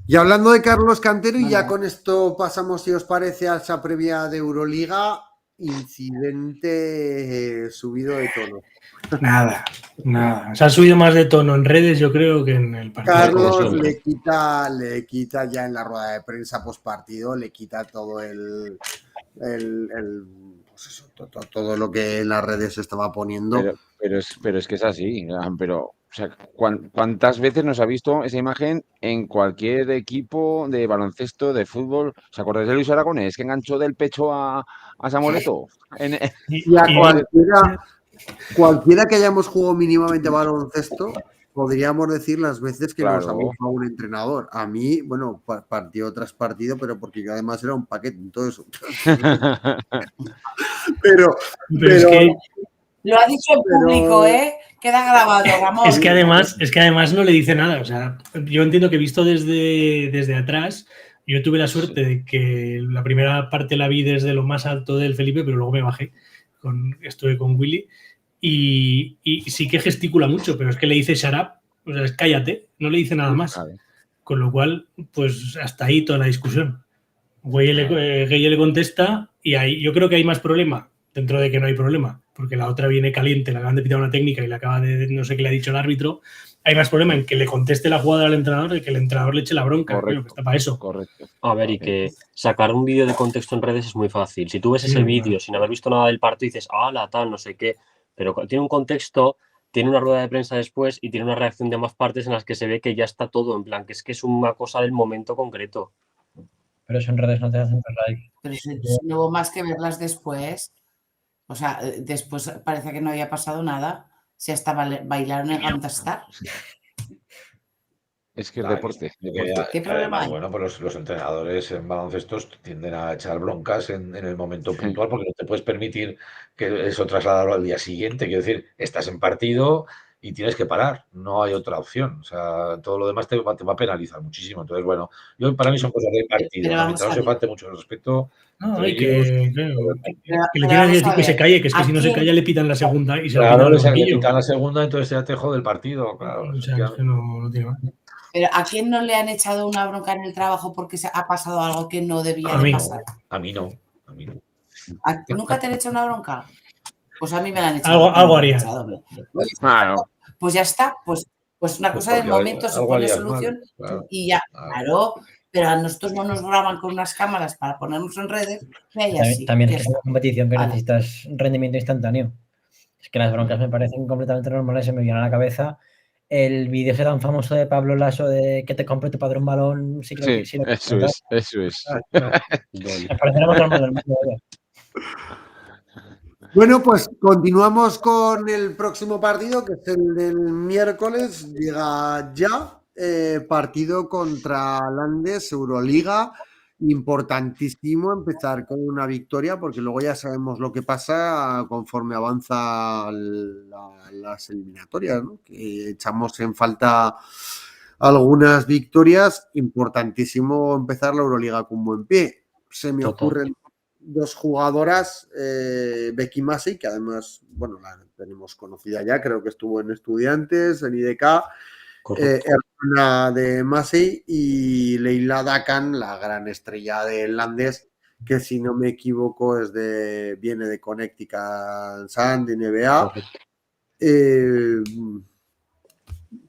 Y hablando de Carlos Cantero, y No, ya no. con esto pasamos, si os parece, a esa previa de Euroliga, incidente subido de tono. Nada. Se ha subido más de tono en redes, yo creo, que en el partido. Carlos siempre. le quita ya en la rueda de prensa post partido, le quita todo pues eso, todo lo que en las redes se estaba poniendo. Pero es que es así. Pero, o sea, ¿cuántas veces nos ha visto esa imagen en cualquier equipo de baloncesto, de fútbol? ¿Os acordáis de Luis Aragonés que enganchó del pecho a Samuel Eto'o? Y a cualquiera que hayamos jugado mínimamente baloncesto, podríamos decir las veces que nos ha Claro. bufado un entrenador. A mí, bueno, partido tras partido, pero porque yo además era un paquete en todo eso. Pero es que Lo ha dicho en público, ¿eh? Queda grabado, Ramón. Es que además no le dice nada. O sea, yo entiendo que visto desde atrás, yo tuve la suerte de que la primera parte la vi desde lo más alto del Felipe, pero luego me bajé. Estuve con Willy y sí que gesticula mucho, pero es que le dice shut up, o sea, es cállate, no le dice nada más. Claro. Con lo cual, pues hasta ahí toda la discusión. Gueye le contesta y ahí, yo creo que hay más problema, dentro de que no hay problema, porque la otra viene caliente, le acaban de pitar una técnica y le acaba de, no sé qué le ha dicho el árbitro. Hay más problema en que le conteste la jugada al entrenador de que el entrenador le eche la bronca. Correcto. Que está para eso. Correcto. A ver, y que sacar un vídeo de contexto en redes es muy fácil. Si tú ves ese vídeo sin haber visto nada del partido y dices, la tal, no sé qué, pero tiene un contexto, tiene una rueda de prensa después y tiene una reacción de ambas partes en las que se ve que ya está todo en plan, que es una cosa del momento concreto. Pero eso en redes no te hacen like. Pero si no hubo más que verlas después. O sea, después parece que no había pasado nada. Si hasta bailaron en Gantastar. Es que es deporte. ¿Qué problema Además, hay? bueno, pues los entrenadores en baloncestos tienden a echar broncas en el momento puntual porque no te puedes permitir que eso trasladarlo al día siguiente. Quiero decir, estás en partido y tienes que parar, no hay otra opción. O sea, todo lo demás te va a penalizar muchísimo. Entonces, bueno, para mí son cosas de partido. Pero ¿no? vamos Mientras no a se ver. falte mucho el respeto No, entre y ellos. que le tienes que decir que se calle, que es que si no se calla le pitan la segunda y se la Claro, pitan le quitan la segunda, entonces ya te jode el partido. Claro, o sea, es que no tiene más. Pero ¿a quién no le han echado una bronca en el trabajo porque se ha pasado algo que no debía A de mí. pasar? A mí no. ¿Nunca te han hecho una bronca? Pues a mí me la han echado. Algo haría. Claro. Pues ya está. Pues una cosa del momento se pone solución claro. y ya, claro. Pero a nosotros no nos graban con unas cámaras para ponernos en redes. También es que es una competición que Vale. necesitas rendimiento instantáneo. Es que las broncas me parecen completamente normales, se me viene a la cabeza el vídeo ese tan famoso de Pablo Lasso de que te compre tu padre un balón. Sí, eso es. Me parece lo más normal del mundo. Bueno, pues continuamos con el próximo partido, que es el del miércoles. Llega ya partido contra Landes, Euroliga. Importantísimo empezar con una victoria, porque luego ya sabemos lo que pasa conforme avanza las eliminatorias, ¿no? Que echamos en falta algunas victorias. Importantísimo empezar la Euroliga con buen pie. Se me ocurren dos jugadoras, Becky Massey, que además, bueno, la tenemos conocida ya, creo que estuvo en Estudiantes, en IDK, hermana de Massey, y Leila Dakan, la gran estrella de Landes, que si no me equivoco viene de Connecticut Sun, de NBA.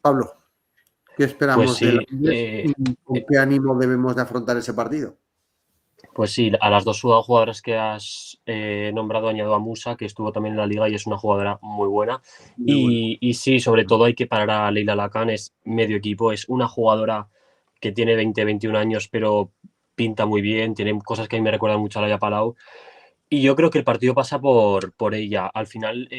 Pablo, ¿qué esperamos Pues sí, de Landes y con qué ánimo debemos de afrontar ese partido? Pues sí, a las dos jugadoras que has nombrado añado a Musa, que estuvo también en la liga y es una jugadora muy buena. Y sí, sobre todo hay que parar a Leila Dakan, es medio equipo, es una jugadora que tiene 20, 21 años, pero pinta muy bien, tiene cosas que a mí me recuerdan mucho a Laia Palau. Y yo creo que el partido pasa por ella. Al final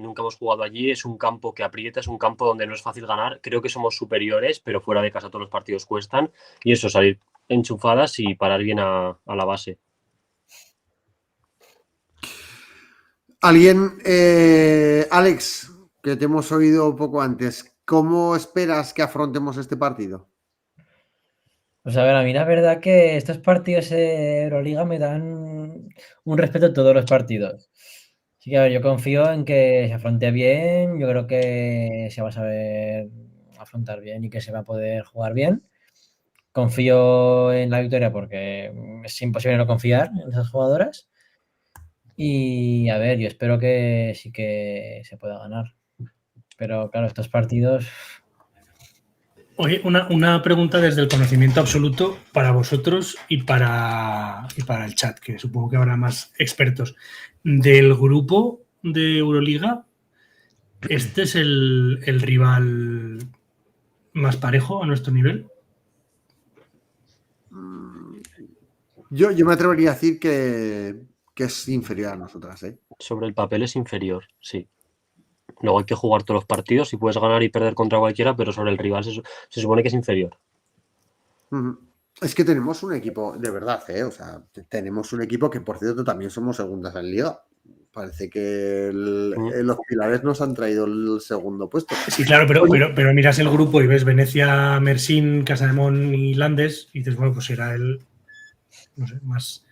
nunca hemos jugado allí, es un campo que aprieta, es un campo donde no es fácil ganar. Creo que somos superiores, pero fuera de casa todos los partidos cuestan. Y eso, salir enchufadas y parar bien a la base. Alguien, Alex, que te hemos oído poco antes, ¿cómo esperas que afrontemos este partido? Pues a ver, a mí la verdad que estos partidos de Euroliga me dan un respeto a todos los partidos. O Sí que, a ver, yo confío en que se afronte bien, yo creo que se va a saber afrontar bien y que se va a poder jugar bien. Confío en la victoria porque es imposible no confiar en esas jugadoras. Y a ver, yo espero que sí que se pueda ganar. Pero claro, estos partidos... Oye, una pregunta desde el conocimiento absoluto para vosotros y para el chat, que supongo que habrá más expertos. Del grupo de Euroliga, ¿este es el rival más parejo a nuestro nivel? Yo me atrevería a decir que es inferior a nosotras, ¿eh? Sobre el papel es inferior, sí. Luego hay que jugar todos los partidos y puedes ganar y perder contra cualquiera, pero sobre el rival se supone que es inferior. Es que tenemos un equipo, de verdad, ¿eh? O sea, tenemos un equipo que, por cierto, también somos segundas en Liga. Parece que los pilares nos han traído el segundo puesto. Sí, claro, pero miras el grupo y ves Venecia, Mersin, Casademón y Landes y dices, bueno, pues será el, no sé, más...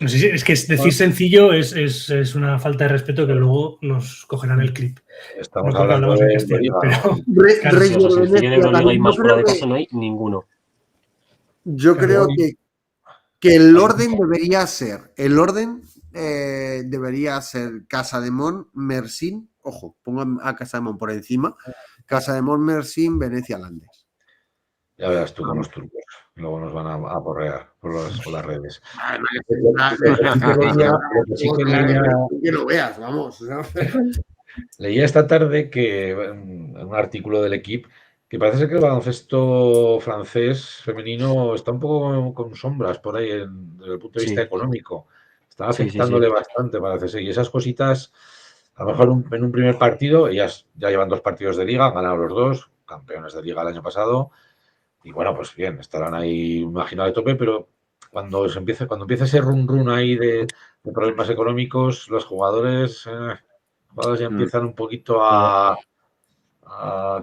No sé si es que decir sencillo es una falta de respeto que luego nos cogerán el clip. Estamos No porque hablando hablamos en de castellano, Euroliga, pero... claro, Rey O sea, sencillo en Euroliga y más fuera de que- casa no hay ninguno. Yo Claro. creo que el orden debería ser, debería ser Casademón, Mersin, ojo, pongo a Casademón por encima, Casademont, Mersin, Venecia, Landes. Ya verás tú con los turcos. Luego nos van a porrear por las redes. Que lo veas, vamos. Leía esta tarde que en un artículo del Equipo que parece ser que el baloncesto francés femenino está un poco con sombras por ahí desde el punto de vista económico. Está afectándole bastante, parece ser. Y esas cositas, a lo mejor en un primer partido, ellas ya llevan 2 partidos de liga, han ganado los 2, campeones de liga el año pasado. Y bueno, pues bien, estarán ahí, imagino, de tope, pero cuando empieza ese run ahí de problemas económicos, los jugadores ya empiezan un poquito a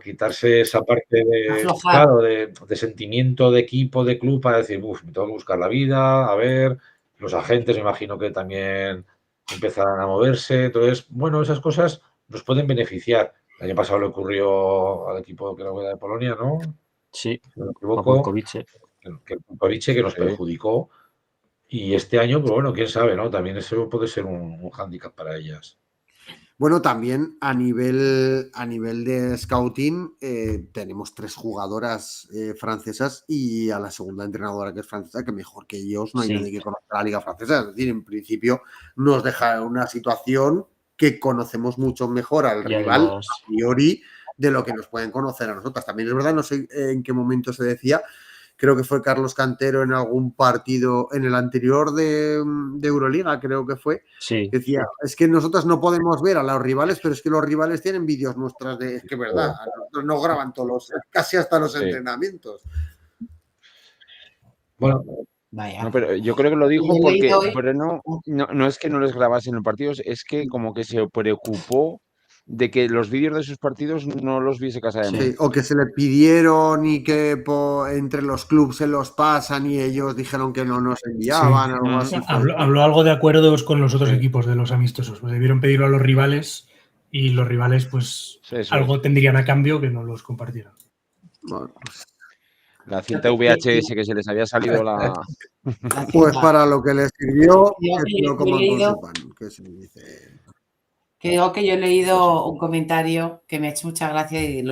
quitarse esa parte de sentimiento de equipo, de club, para decir, me tengo que buscar la vida, a ver, los agentes me imagino que también empezarán a moverse. Entonces, bueno, esas cosas nos pueden beneficiar. El año pasado le ocurrió al equipo que era de Polonia, ¿no? Sí, Si no me equivoco, que nos Sí. perjudicó. Y este año, pues bueno, quién sabe, ¿no? También eso puede ser un hándicap para ellas. Bueno, también a nivel de scouting tenemos 3 jugadoras francesas y a la segunda entrenadora que es francesa, que mejor que ellos no hay nadie que conozca la liga francesa. Es decir, en principio nos deja una situación que conocemos mucho mejor al rival a priori de lo que nos pueden conocer a nosotras. También es verdad, no sé en qué momento se decía, creo que fue Carlos Cantero en algún partido, en el anterior de Euroliga, creo que fue, decía, es que nosotros no podemos ver a los rivales, pero es que los rivales tienen vídeos nuestras es que es verdad, nos graban casi hasta los entrenamientos. Bueno, no, pero yo creo que lo dijo porque pero no es que no les grabasen los partidos, es que como que se preocupó de que los vídeos de sus partidos no los viese Casademont. Sí, o que se le pidieron y que entre los clubes se los pasan y ellos dijeron que no nos enviaban, algo así. Habló algo de acuerdos con los otros equipos de los amistosos. Pues debieron pedirlo a los rivales y los rivales, pues, algo tendrían a cambio que no los compartieran. Bueno, pues, la cinta VHS que se les había salido pues para lo que les sirvió, que lo coman con su pan, que se dice. Que digo que yo he leído un comentario que me ha hecho mucha gracia y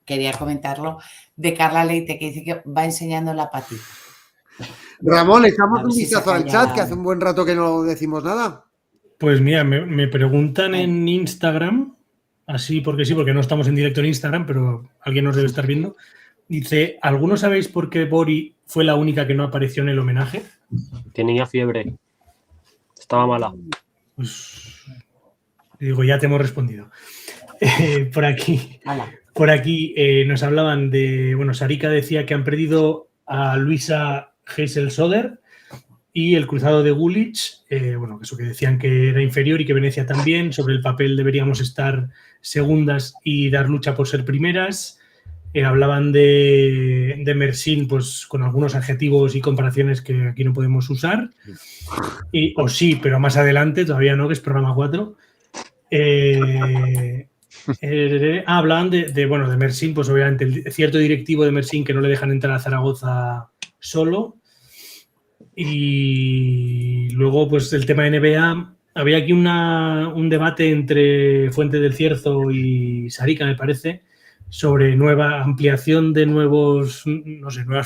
quería comentarlo, de Carla Leite, que dice que va enseñando la patita. Ramón, le echamos un vistazo al chat, que hace un buen rato que no decimos nada. Pues mira, me preguntan en Instagram, así porque sí, porque no estamos en directo en Instagram, pero alguien nos debe estar viendo. Dice, ¿algunos sabéis por qué Bori fue la única que no apareció en el homenaje? Tenía fiebre. Estaba mala. Pues digo, ya te hemos respondido. Por aquí nos hablaban de, bueno, Sarika decía que han perdido a Luisa Heysel-Soder y el cruzado de Gulich, bueno, eso que decían que era inferior y que Venecia también, sobre el papel deberíamos estar segundas y dar lucha por ser primeras. Hablaban de Mersin, pues con algunos adjetivos y comparaciones que aquí no podemos usar. O sí, pero más adelante, todavía no, que es programa 4. Hablan de Mersin, pues obviamente el cierto directivo de Mersin que no le dejan entrar a Zaragoza solo. Y luego, pues el tema de NBA. Había aquí un debate entre Fuente del Cierzo y Sarika, me parece, sobre nueva ampliación de nuevas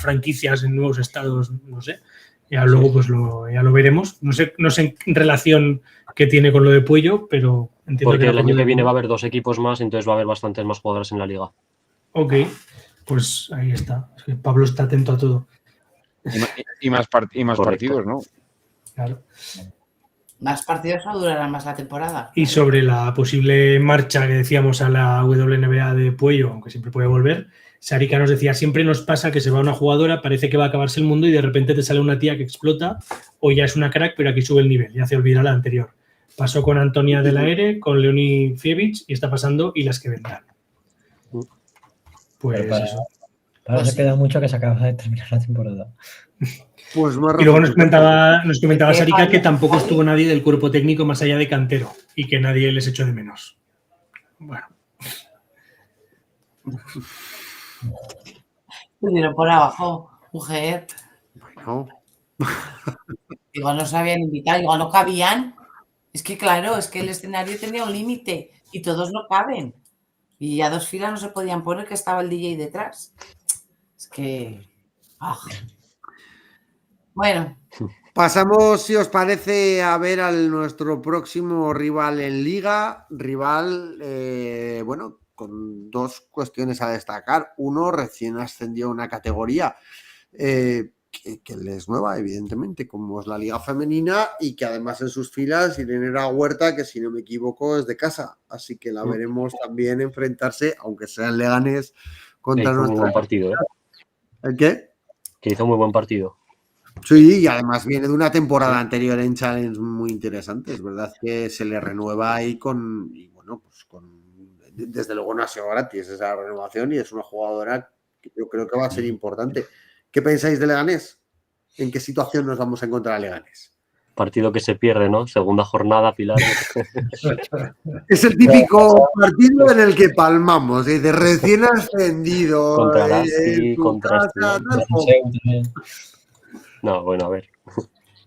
franquicias en nuevos estados, no sé. Ya luego pues ya lo veremos. No sé en relación qué tiene con lo de Puello, pero entiendo Porque que el año que viene va a haber 2 equipos más, entonces va a haber bastantes más jugadores en la liga. Ok, pues ahí está. Es que Pablo está atento a todo. Y más partidos, ¿no? Claro. ¿Más partidos o durará más la temporada? Y sobre la posible marcha que decíamos a la WNBA de Puello, aunque siempre puede volver, Sarika nos decía, siempre nos pasa que se va una jugadora, parece que va a acabarse el mundo y de repente te sale una tía que explota o ya es una crack, pero aquí sube el nivel y hace olvidar la anterior. Pasó con Antonia de la Ere, con Leonie Fievich y está pasando y las que vendrán. Pues eso. Ahora se queda mucho que se acaba de terminar la temporada. Pues más Y luego nos comentaba ¿Qué Sarika Pablo? que tampoco estuvo nadie del cuerpo técnico más allá de Cantero y que nadie les echó de menos. Bueno. Pudieron por abajo, mujer. Bueno, Igual no se habían invitado, igual no cabían. Es que claro, es que el escenario tenía un límite y todos no caben. Y a 2 filas no se podían poner que estaba el DJ detrás. Es que... Bueno, pasamos, si os parece, a ver a nuestro próximo rival en Liga. Rival, bueno, con 2 cuestiones a destacar. Uno, recién ascendió a una categoría que les nueva, evidentemente, como es la Liga Femenina, y que además en sus filas Irene Huerta, que si no me equivoco es de casa. Así que la veremos también enfrentarse, aunque sean Leganés, contra hizo muy buen partido, ¿eh? ¿El qué? Que hizo muy buen partido. Sí, y además viene de una temporada anterior en Challenge muy interesante. Es verdad que se le renueva ahí desde luego no ha sido gratis esa renovación y es una jugadora que yo creo que va a ser importante. ¿Qué pensáis de Leganés? ¿En qué situación nos vamos a encontrar a Leganés? Partido que se pierde, ¿no? Segunda jornada, Pilar. Es el típico partido en el que palmamos, de recién ascendido. Contra Lasky, contra casa, No, bueno, a ver.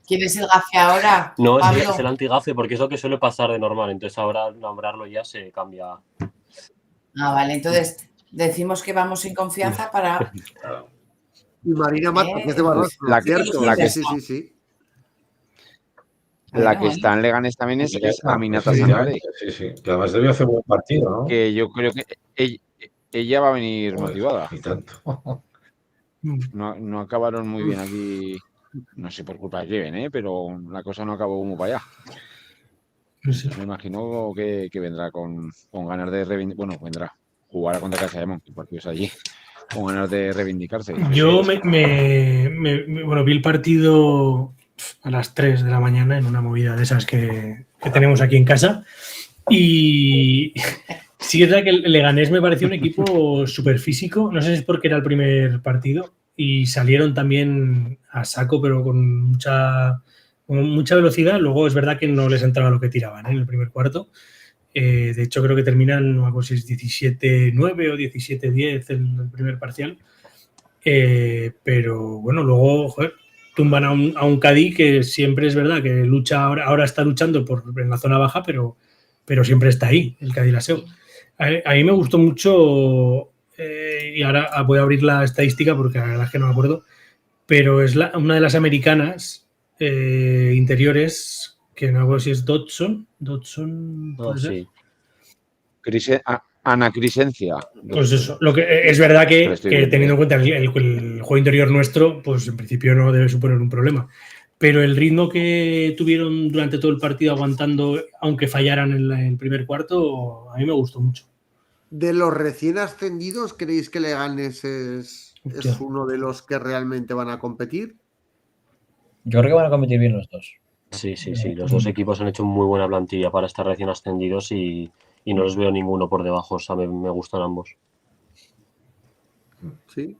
¿quién es el gafe ahora? No, Pablo. es el antigafe porque es lo que suele pasar de normal. Entonces ahora nombrarlo ya se cambia. Vale, entonces decimos que vamos sin confianza para... Y Marina Mato, que es de Barroso, ¿cierto? Sí. La que está en Leganés también es Aminata Sangare. Sí. Que además debió hacer buen partido, ¿no? Que yo creo que ella va a venir motivada. Y tanto. No acabaron muy bien aquí. No sé por culpa de Kevin, pero la cosa no acabó como para allá. No sé. Me imagino que vendrá con ganas de reivindicarse. Bueno, vendrá. Jugará contra Casa de Mon, que el partido es allí. Con ganas de reivindicarse. Yo vi el partido a las 3 de la mañana en una movida de esas que tenemos aquí en casa. Y sí que es verdad que el Leganés me pareció un equipo súper físico. No sé si es porque era el primer partido y salieron también a saco, pero con mucha velocidad. Luego es verdad que no les entraba lo que tiraban en el primer cuarto. De hecho, creo que terminan, no me acuerdo si es 17-9 o 17-10 el primer parcial. Pero bueno, luego tumban a un Cádiz que siempre es verdad que lucha ahora está luchando en la zona baja, pero siempre está ahí, el Cádiz Laseo. A mí me gustó mucho, y ahora voy a abrir la estadística porque la verdad es que no me acuerdo, pero es una de las americanas interiores, que no sé si es Dodson, ¿puede ser? Sí. Ana Crescencia. Pues eso, lo que es verdad que teniendo en cuenta el juego interior nuestro, pues en principio no debe suponer un problema. Pero el ritmo que tuvieron durante todo el partido aguantando, aunque fallaran en el primer cuarto, a mí me gustó mucho. De los recién ascendidos, ¿creéis que Leganés es uno de los que realmente van a competir? Yo creo que van a competir bien los dos. Sí. Los dos equipos han hecho muy buena plantilla para estar recién ascendidos y no les veo ninguno por debajo. O sea, me gustan ambos. Sí.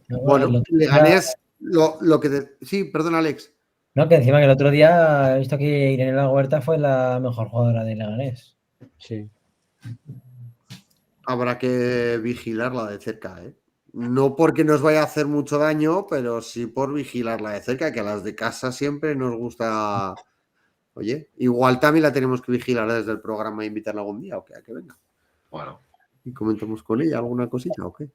Bueno, Leganés, lo que... Sí, perdón, Alex. No, que encima que el otro día he visto que Irene La Huerta fue la mejor jugadora de Leganés. Sí. Habrá que vigilarla de cerca, ¿eh? No porque nos vaya a hacer mucho daño, pero sí por vigilarla de cerca, que a las de casa siempre nos gusta. Oye, igual también la tenemos que vigilar desde el programa e invitarla algún día, o que a que venga. Bueno, Y comentamos con ella alguna cosita, ¿o qué?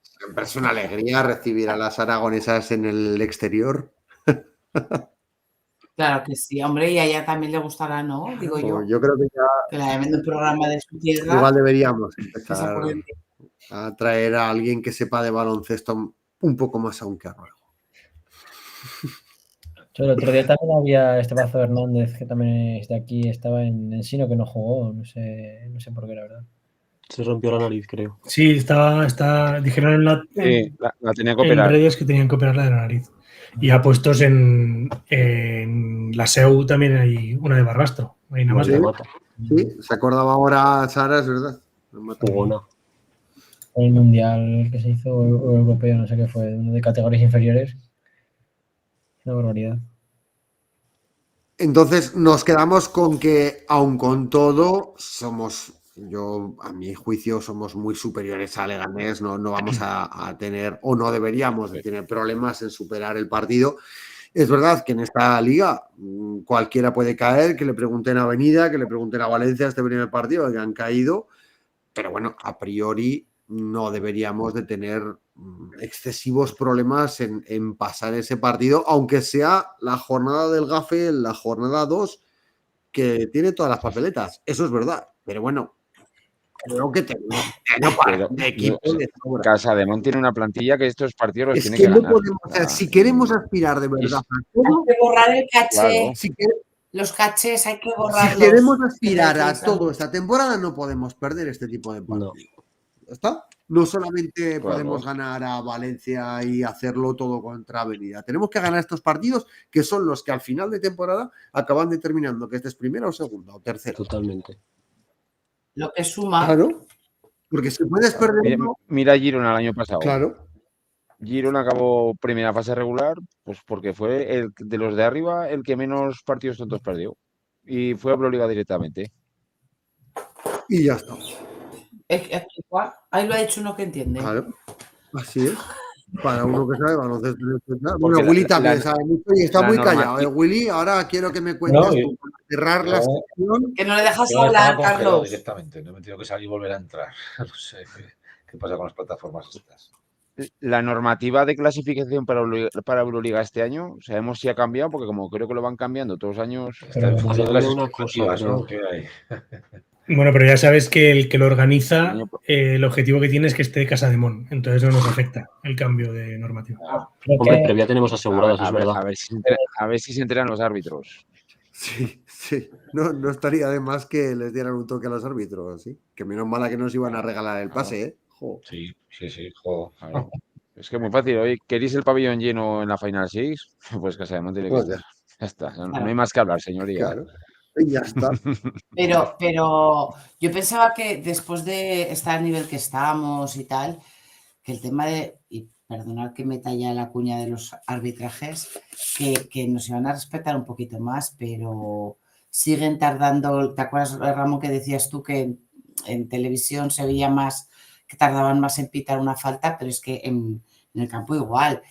Siempre es una alegría recibir a las aragonesas en el exterior. Claro que sí, hombre, y a ella también le gustará, ¿no? Digo yo, Yo creo que ya que la llamen de un programa de su tierra, igual deberíamos que se empezar acuerden. a traer a alguien que sepa de baloncesto un poco más aún que a Ruego. Yo el otro día también había Estebazo Hernández, que también es de aquí, estaba en Sino, que no jugó, no sé por qué, la verdad. Se rompió la nariz, creo. Sí, dijeron Sí, la tenía que en operar. redes que tenían que operarla de la nariz. Y ha puestos en la SEU también hay una de Barbastro. Ahí nada más. Sí. Le mata. Sí, se acordaba ahora Sara, es verdad. Jugona. El mundial que se hizo, o europeo, no sé qué fue, uno de categorías inferiores. Una barbaridad. Entonces nos quedamos con que, aun con todo, a mi juicio, somos muy superiores a Leganés, no vamos a tener, o no deberíamos de tener problemas en superar el partido. Es verdad que en esta liga cualquiera puede caer, que le pregunten a Avenida, que le pregunten a Valencia este primer partido, que han caído, pero bueno, a priori no deberíamos de tener excesivos problemas en pasar ese partido, aunque sea la jornada del GAFE, la jornada 2, que tiene todas las papeletas. Eso es verdad, pero bueno, creo que tenemos Pero de equipo de sobra. Casademón tiene una plantilla que estos partidos los Es tiene que que no ganar. podemos, o sea, si queremos aspirar de verdad a todo, Hay que borrar el caché, Claro. los cachés hay que si borrarlos. queremos aspirar a todo esta temporada, no podemos perder este tipo de partidos. No. ¿Ya está? No solamente Claro. podemos ganar a Valencia y hacerlo todo contra Avenida. Tenemos que ganar estos partidos que son los que al final de temporada acaban determinando que estés primera o segunda o tercera. Totalmente. Lo que suma. Claro. Porque si puedes perder uno, Mira Girona el año pasado. claro. Girona acabó primera fase regular, pues porque fue el de los de arriba el que menos partidos tontos perdió. Y fue a Euroliga directamente. Y ya está. Ahí lo ha hecho uno que entiende. Claro. Así es. Para uno que sabe baloncesto. Bueno, Porque Willy también sabe mucho y está la muy callado. normativa- Willy, ahora quiero que me cuentes No, tú, para cerrar la no. sección. Que no le dejas yo estaba hablar, congelado Carlos. directamente, no me he tenido que salir y volver a entrar. No sé qué pasa con las plataformas estas. La normativa de clasificación para Euroliga este año, sabemos si ha cambiado, porque como creo que lo van cambiando todos los años. Está en función de las Había una cosa, expectativas, ¿no? creo. Que hay. Bueno, pero ya sabes que el que lo organiza, Año- el objetivo que tiene es que esté Casademón. Entonces no nos afecta el cambio de normativa. Creo Hombre, que pero ya tenemos asegurados, es verdad. A ver si se enteran los árbitros. Sí, sí. No estaría de más que les dieran un toque a los árbitros, ¿sí? Que menos mala que nos iban a regalar el pase, ¿eh? Jo. Sí, jo. Claro. Es que es muy fácil. Oye, ¿queréis el pabellón lleno en la Final Six? Pues Casademón tiene que Joder. estar. Ya está. No hay más que hablar, señoría. Claro. Y ya está. Pero yo pensaba que después de estar al nivel que estábamos y tal, que el tema de, y perdonad que meta ya la cuña de los arbitrajes, que nos iban a respetar un poquito más, pero siguen tardando. ¿Te acuerdas, Ramón, que decías tú que en televisión se veía más, que tardaban más en pitar una falta, pero es que en el campo igual?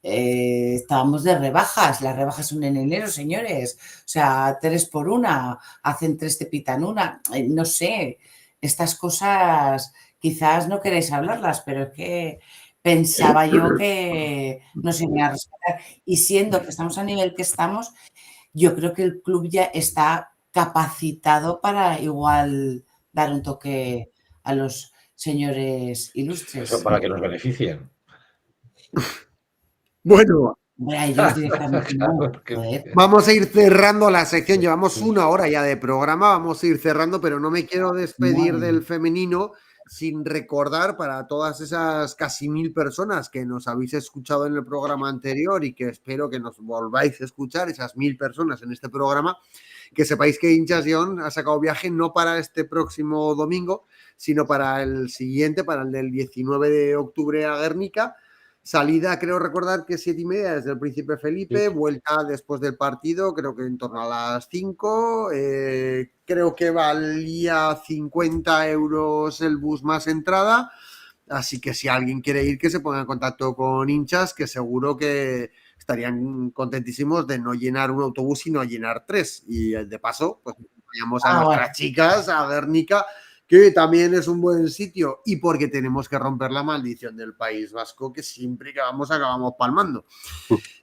Estábamos de rebajas, las rebajas son en enero, señores, o sea, 3 por 1, hacen 3, te pitan una, no sé, estas cosas quizás no queréis hablarlas, pero es que pensaba yo que nos iban a respetar, y siendo que estamos a nivel que estamos, yo creo que el club ya está capacitado para igual dar un toque a los señores ilustres. Eso para que nos beneficien. Bueno, Hombre, a ellos directamente no. Joder. vamos a ir cerrando la sección. Llevamos 1 hora ya de programa. Vamos a ir cerrando, pero no me quiero despedir Madre. del femenino sin recordar para todas esas casi 1000 personas que nos habéis escuchado en el programa anterior y que espero que nos volváis a escuchar, esas 1000 personas en este programa, que sepáis que Hinchas John ha sacado viaje no para este próximo domingo, sino para el siguiente, para el del 19 de octubre a Guernica. Salida, creo recordar que 7:30 desde el Príncipe Felipe, Sí. vuelta después del partido, creo que en torno a las 5. Creo que valía 50 euros el bus más entrada. Así que si alguien quiere ir, que se ponga en contacto con hinchas, que seguro que estarían contentísimos de no llenar un autobús y no llenar 3. Y de paso, pues vayamos a nuestras chicas, a Guernica, que también es un buen sitio, y porque tenemos que romper la maldición del País Vasco, que siempre que vamos acabamos palmando.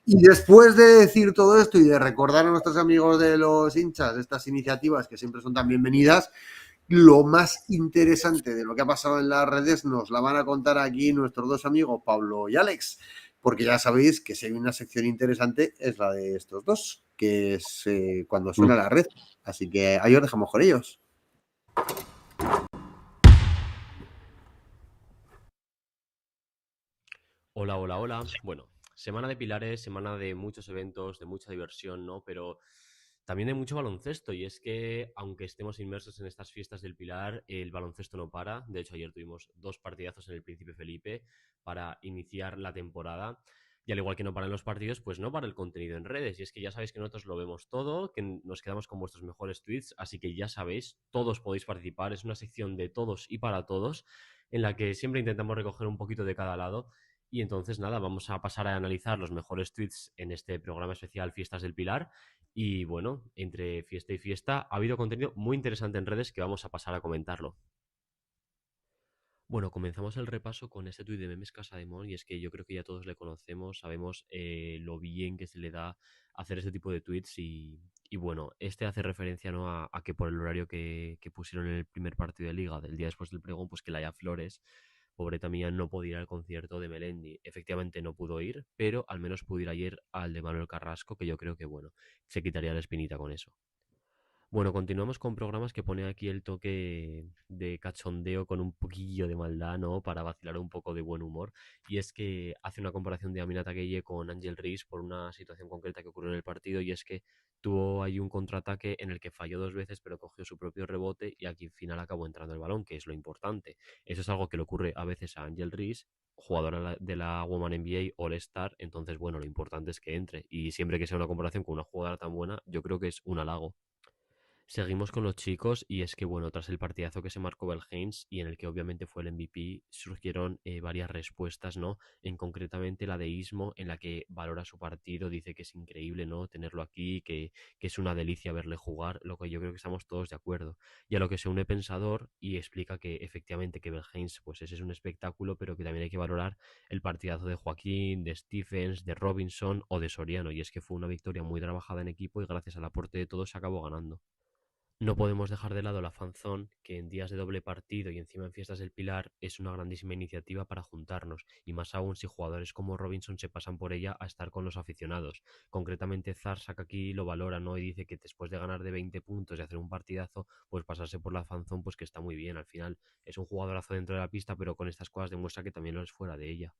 Y después de decir todo esto y de recordar a nuestros amigos de los hinchas estas iniciativas que siempre son tan bienvenidas, lo más interesante de lo que ha pasado en las redes nos la van a contar aquí nuestros dos amigos, Pablo y Alex, porque ya sabéis que si hay una sección interesante es la de estos dos, que es cuando suena la red. Así que ahí os dejamos con ellos. Hola, hola, hola. Bueno, semana de Pilares, semana de muchos eventos, de mucha diversión, ¿no? Pero también de mucho baloncesto. Y es que, aunque estemos inmersos en estas fiestas del Pilar, el baloncesto no para. De hecho, ayer tuvimos 2 partidazos en el Príncipe Felipe para iniciar la temporada. Y al igual que no paran los partidos, pues no para el contenido en redes. Y es que ya sabéis que nosotros lo vemos todo, que nos quedamos con vuestros mejores tweets. Así que ya sabéis, todos podéis participar. Es una sección de todos y para todos, en la que siempre intentamos recoger un poquito de cada lado. Y entonces, nada, vamos a pasar a analizar los mejores tweets en este programa especial Fiestas del Pilar. Y bueno, entre fiesta y fiesta ha habido contenido muy interesante en redes que vamos a pasar a comentarlo. Bueno, comenzamos el repaso con este tuit de Memes Casademón, y es que yo creo que ya todos le conocemos, sabemos lo bien que se le da hacer este tipo de tweets y bueno, este hace referencia, ¿no?, a que por el horario que pusieron en el primer partido de Liga, del día después del pregón, pues que Laia Flores, pobreta mía, no podía ir al concierto de Melendi. Efectivamente no pudo ir, pero al menos pudo ir ayer al de Manuel Carrasco, que yo creo que, bueno, se quitaría la espinita con eso. Bueno, continuamos con programas que pone aquí el toque de cachondeo con un poquillo de maldad, ¿no?, para vacilar un poco de buen humor. Y es que hace una comparación de Aminata Gueye con Ángel Reis por una situación concreta que ocurrió en el partido, y es que tuvo ahí un contraataque en el que falló 2 veces, pero cogió su propio rebote y aquí al final acabó entrando el balón, que es lo importante. Eso es algo que le ocurre a veces a Ángel Reis, jugadora de la Women NBA All-Star. Entonces, bueno, lo importante es que entre. Y siempre que sea una comparación con una jugadora tan buena, yo creo que es un halago. Seguimos con los chicos, y es que, bueno, tras el partidazo que se marcó Belhens y en el que obviamente fue el MVP, surgieron varias respuestas, ¿no? En concretamente la de Ismo, en la que valora su partido, dice que es increíble, ¿no?, tenerlo aquí, que es una delicia verle jugar, lo que yo creo que estamos todos de acuerdo. Y a lo que se une Pensador y explica que efectivamente que Belhens, pues ese es un espectáculo, pero que también hay que valorar el partidazo de Joaquín, de Stephens, de Robinson o de Soriano, y es que fue una victoria muy trabajada en equipo y gracias al aporte de todos se acabó ganando. No podemos dejar de lado la fanzone, que en días de doble partido y encima en fiestas del Pilar es una grandísima iniciativa para juntarnos, y más aún si jugadores como Robinson se pasan por ella a estar con los aficionados. Concretamente Zarsak aquí lo valora, ¿no?, y dice que después de ganar de 20 puntos y hacer un partidazo, pues pasarse por la fanzone, pues que está muy bien. Al final es un jugadorazo dentro de la pista, pero con estas cosas demuestra que también lo es fuera de ella.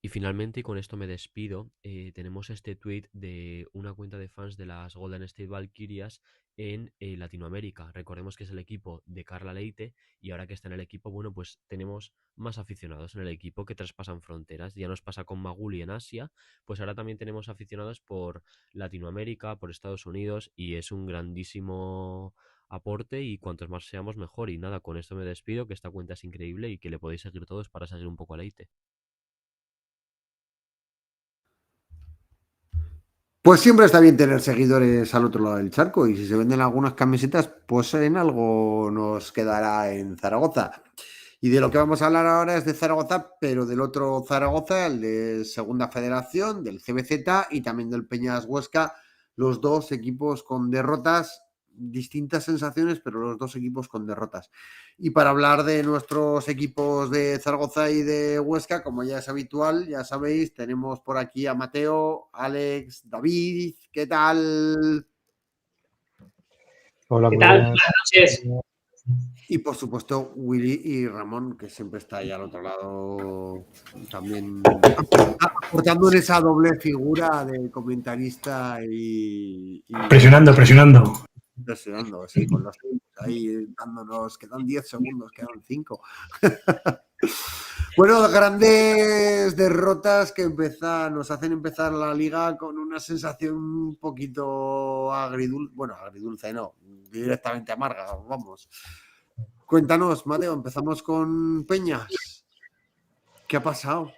Y finalmente, y con esto me despido, tenemos este tweet de una cuenta de fans de las Golden State Valkyrias en Latinoamérica. Recordemos que es el equipo de Carla Leite, y ahora que está en el equipo, bueno, pues tenemos más aficionados en el equipo que traspasan fronteras. Ya nos pasa con Maguli en Asia, pues ahora también tenemos aficionados por Latinoamérica, por Estados Unidos, y es un grandísimo aporte, y cuantos más seamos mejor. Y nada, con esto me despido, que esta cuenta es increíble y que le podéis seguir todos para seguir un poco a Leite. Pues siempre está bien tener seguidores al otro lado del charco, y si se venden algunas camisetas, pues en algo nos quedará en Zaragoza. Y de lo que vamos a hablar ahora es de Zaragoza, pero del otro Zaragoza, el de Segunda Federación, del CBZ y también del Peñas Huesca, los dos equipos con derrotas, distintas sensaciones, pero los dos equipos con derrotas. Y para hablar de nuestros equipos de Zaragoza y de Huesca, como ya es habitual, ya sabéis, tenemos por aquí a Mateo, Alex, David. ¿Qué tal? Hola, ¿Qué muy tal? buenas. Buenas noches. Y por supuesto Willy y Ramón, que siempre está ahí al otro lado, también aportando en esa doble figura de comentarista y Presionando. presionando, sí, con los ahí dándonos, quedan 10 segundos, quedan 5. Bueno, grandes derrotas que nos hacen empezar la liga con una sensación un poquito agridulce. Bueno, agridulce no, directamente amarga, vamos. Cuéntanos, Mateo, empezamos con Peñas. ¿Qué ha pasado?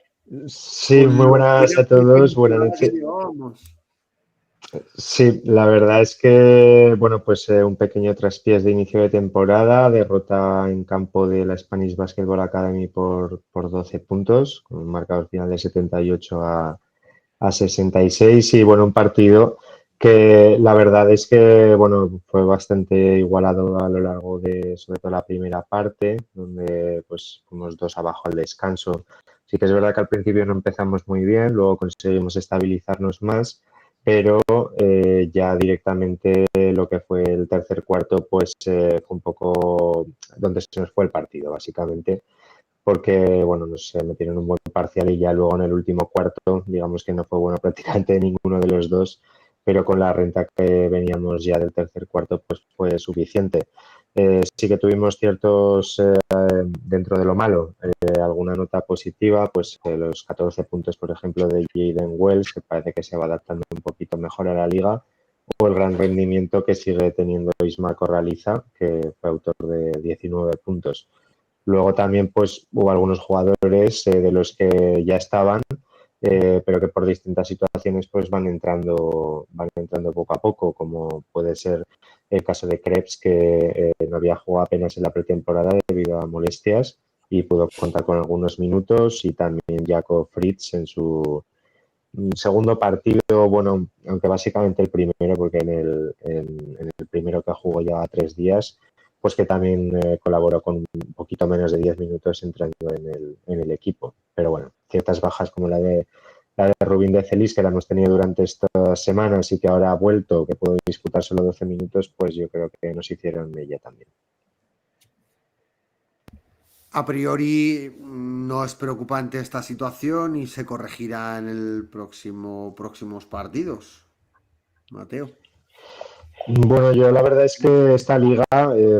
Sí, muy buenas a todos, buenas noches. Sí, la verdad es que, bueno, pues un pequeño traspiés de inicio de temporada, derrota en campo de la Spanish Basketball Academy por 12 puntos, con un marcador final de 78 a 66 y, bueno, un partido que la verdad es que, bueno, fue bastante igualado a lo largo de, sobre todo la primera parte, donde pues fuimos 2 abajo al descanso. Sí que es verdad que al principio no empezamos muy bien, luego conseguimos estabilizarnos más, pero ya directamente lo que fue el tercer cuarto pues fue un poco donde se nos fue el partido básicamente porque bueno, nos metieron un buen parcial y ya luego en el último cuarto digamos que no fue bueno prácticamente ninguno de los dos, pero con la renta que veníamos ya del tercer cuarto pues fue suficiente. Sí que tuvimos ciertos, dentro de lo malo, alguna nota positiva, pues los 14 puntos, por ejemplo, de Jaden Wells, que parece que se va adaptando un poquito mejor a la liga, o el gran rendimiento que sigue teniendo Isma Corraliza, que fue autor de 19 puntos. Luego también pues hubo algunos jugadores de los que ya estaban, pero que por distintas situaciones pues van entrando poco a poco, como puede ser el caso de Krebs, que no había jugado apenas en la pretemporada debido a molestias y pudo contar con algunos minutos, y también Jakob Fritz en su segundo partido, bueno, aunque básicamente el primero, porque en el primero que jugó ya 3 días, pues que también colaboró con un poquito menos de 10 minutos entrando en el equipo. Pero bueno, ciertas bajas como la de Rubín de Celis, que la hemos tenido durante estas semanas y que ahora ha vuelto, que puedo disputar solo 12 minutos, pues yo creo que nos hicieron ella también. A priori no es preocupante esta situación y se corregirá en el próximos partidos. Mateo. Bueno, yo la verdad es que esta liga,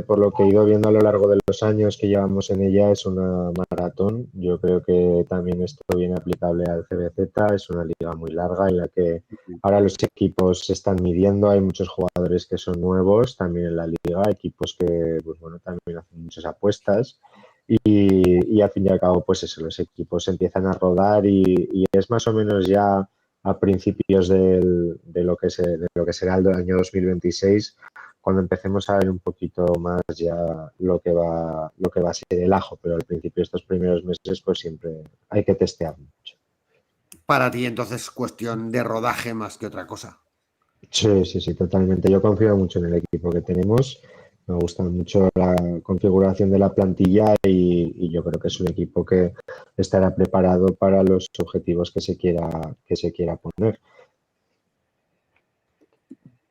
por lo que he ido viendo a lo largo de los años que llevamos en ella, es una maratón. Yo creo que también esto viene aplicable al CBZ. Es una liga muy larga en la que ahora los equipos se están midiendo. Hay muchos jugadores que son nuevos también en la liga, equipos que, pues bueno, también hacen muchas apuestas. Y al fin y al cabo, pues eso, los equipos empiezan a rodar y es más o menos ya a principios de lo que será el año 2026, cuando empecemos a ver un poquito más ya lo que va a ser el ajo, pero al principio, estos primeros meses, pues siempre hay que testear mucho. Para ti, entonces, cuestión de rodaje más que otra cosa. Sí, totalmente. Yo confío mucho en el equipo que tenemos. Me gusta mucho la configuración de la plantilla y yo creo que es un equipo que estará preparado para los objetivos que se quiera poner.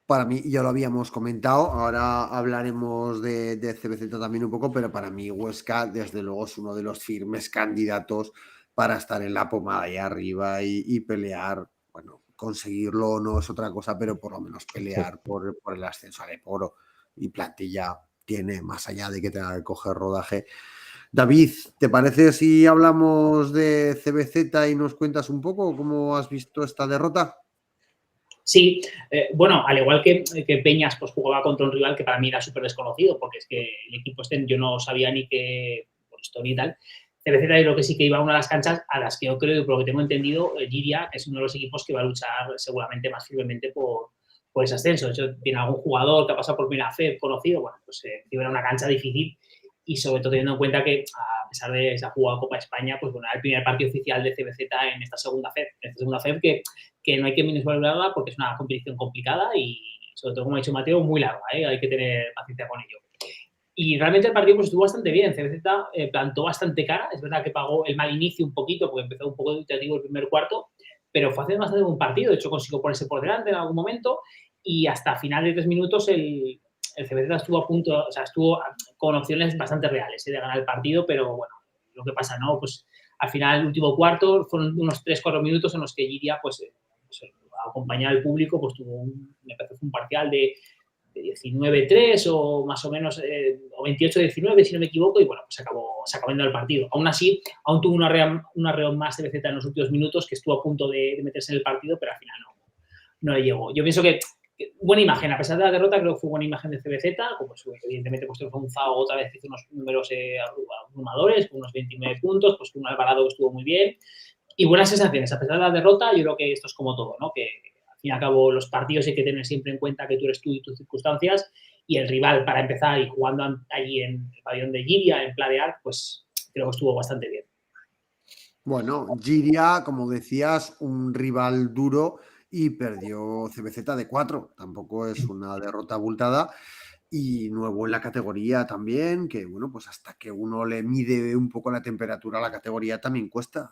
Para mí, ya lo habíamos comentado, ahora hablaremos de CBZ también un poco, pero para mí Huesca, desde luego, es uno de los firmes candidatos para estar en la pomada ahí arriba y pelear. Bueno, conseguirlo no es otra cosa, pero por lo menos pelear por el ascenso al Eporo. Y plantilla tiene, más allá de que tenga que coger rodaje. David, ¿te parece si hablamos de CBZ y nos cuentas un poco cómo has visto esta derrota? Sí, bueno, al igual que Peñas pues jugaba contra un rival que para mí era súper desconocido, porque es que el equipo yo no sabía ni que, por historia y tal, CBZ es lo que sí que iba a una de las canchas a las que yo creo, y por lo que tengo entendido, Giria es uno de los equipos que va a luchar seguramente más firmemente por ese ascenso. De hecho, tiene algún jugador que ha pasado por Mirafeb conocido, bueno, pues era una cancha difícil, y sobre todo teniendo en cuenta que a pesar de esa jugada Copa España, pues bueno, era el primer partido oficial de CBZ en esta segunda FEB, que no hay que minimizarla porque es una competición complicada y, sobre todo, como ha dicho Mateo, muy larga, hay que tener paciencia con ello. Y realmente el partido pues estuvo bastante bien. CBZ plantó bastante cara. Es verdad que pagó el mal inicio un poquito porque empezó un poco dubitativo el primer cuarto, pero fue haciendo bastante buen partido. De hecho, consiguió ponerse por delante en algún momento y hasta final de 3 minutos el CBZ estuvo a punto, o sea, estuvo con opciones bastante reales de ganar el partido, pero bueno, lo que pasa, ¿no? Pues al final, el último cuarto, fueron unos 3-4 minutos en los que Giria, pues acompañar al público, pues me parece un parcial de 19-3 o más o menos, o 28-19, si no me equivoco, y bueno, pues se acabó yendo el partido. Aún así, aún tuvo una reón más CBZ en los últimos minutos, que estuvo a punto de meterse en el partido, pero al final no le llegó. Yo pienso que buena imagen, a pesar de la derrota, creo que fue buena imagen de CBZ, como evidentemente pues fue un Zhao otra vez que hizo unos números abrumadores, con unos 29 puntos, pues un Alvarado que estuvo muy bien, y buenas sensaciones. A pesar de la derrota, yo creo que esto es como todo, ¿no? Que al fin y al cabo los partidos hay que tener siempre en cuenta que tú eres tú y tus circunstancias, y el rival, para empezar, y jugando allí en el pabellón de Giria, en Pladear, pues creo que estuvo bastante bien. Bueno, Giria, como decías, un rival duro y perdió CBZ de 4. Tampoco es una derrota abultada. Y nuevo en la categoría también, que bueno, pues hasta que uno le mide un poco la temperatura a la categoría también cuesta.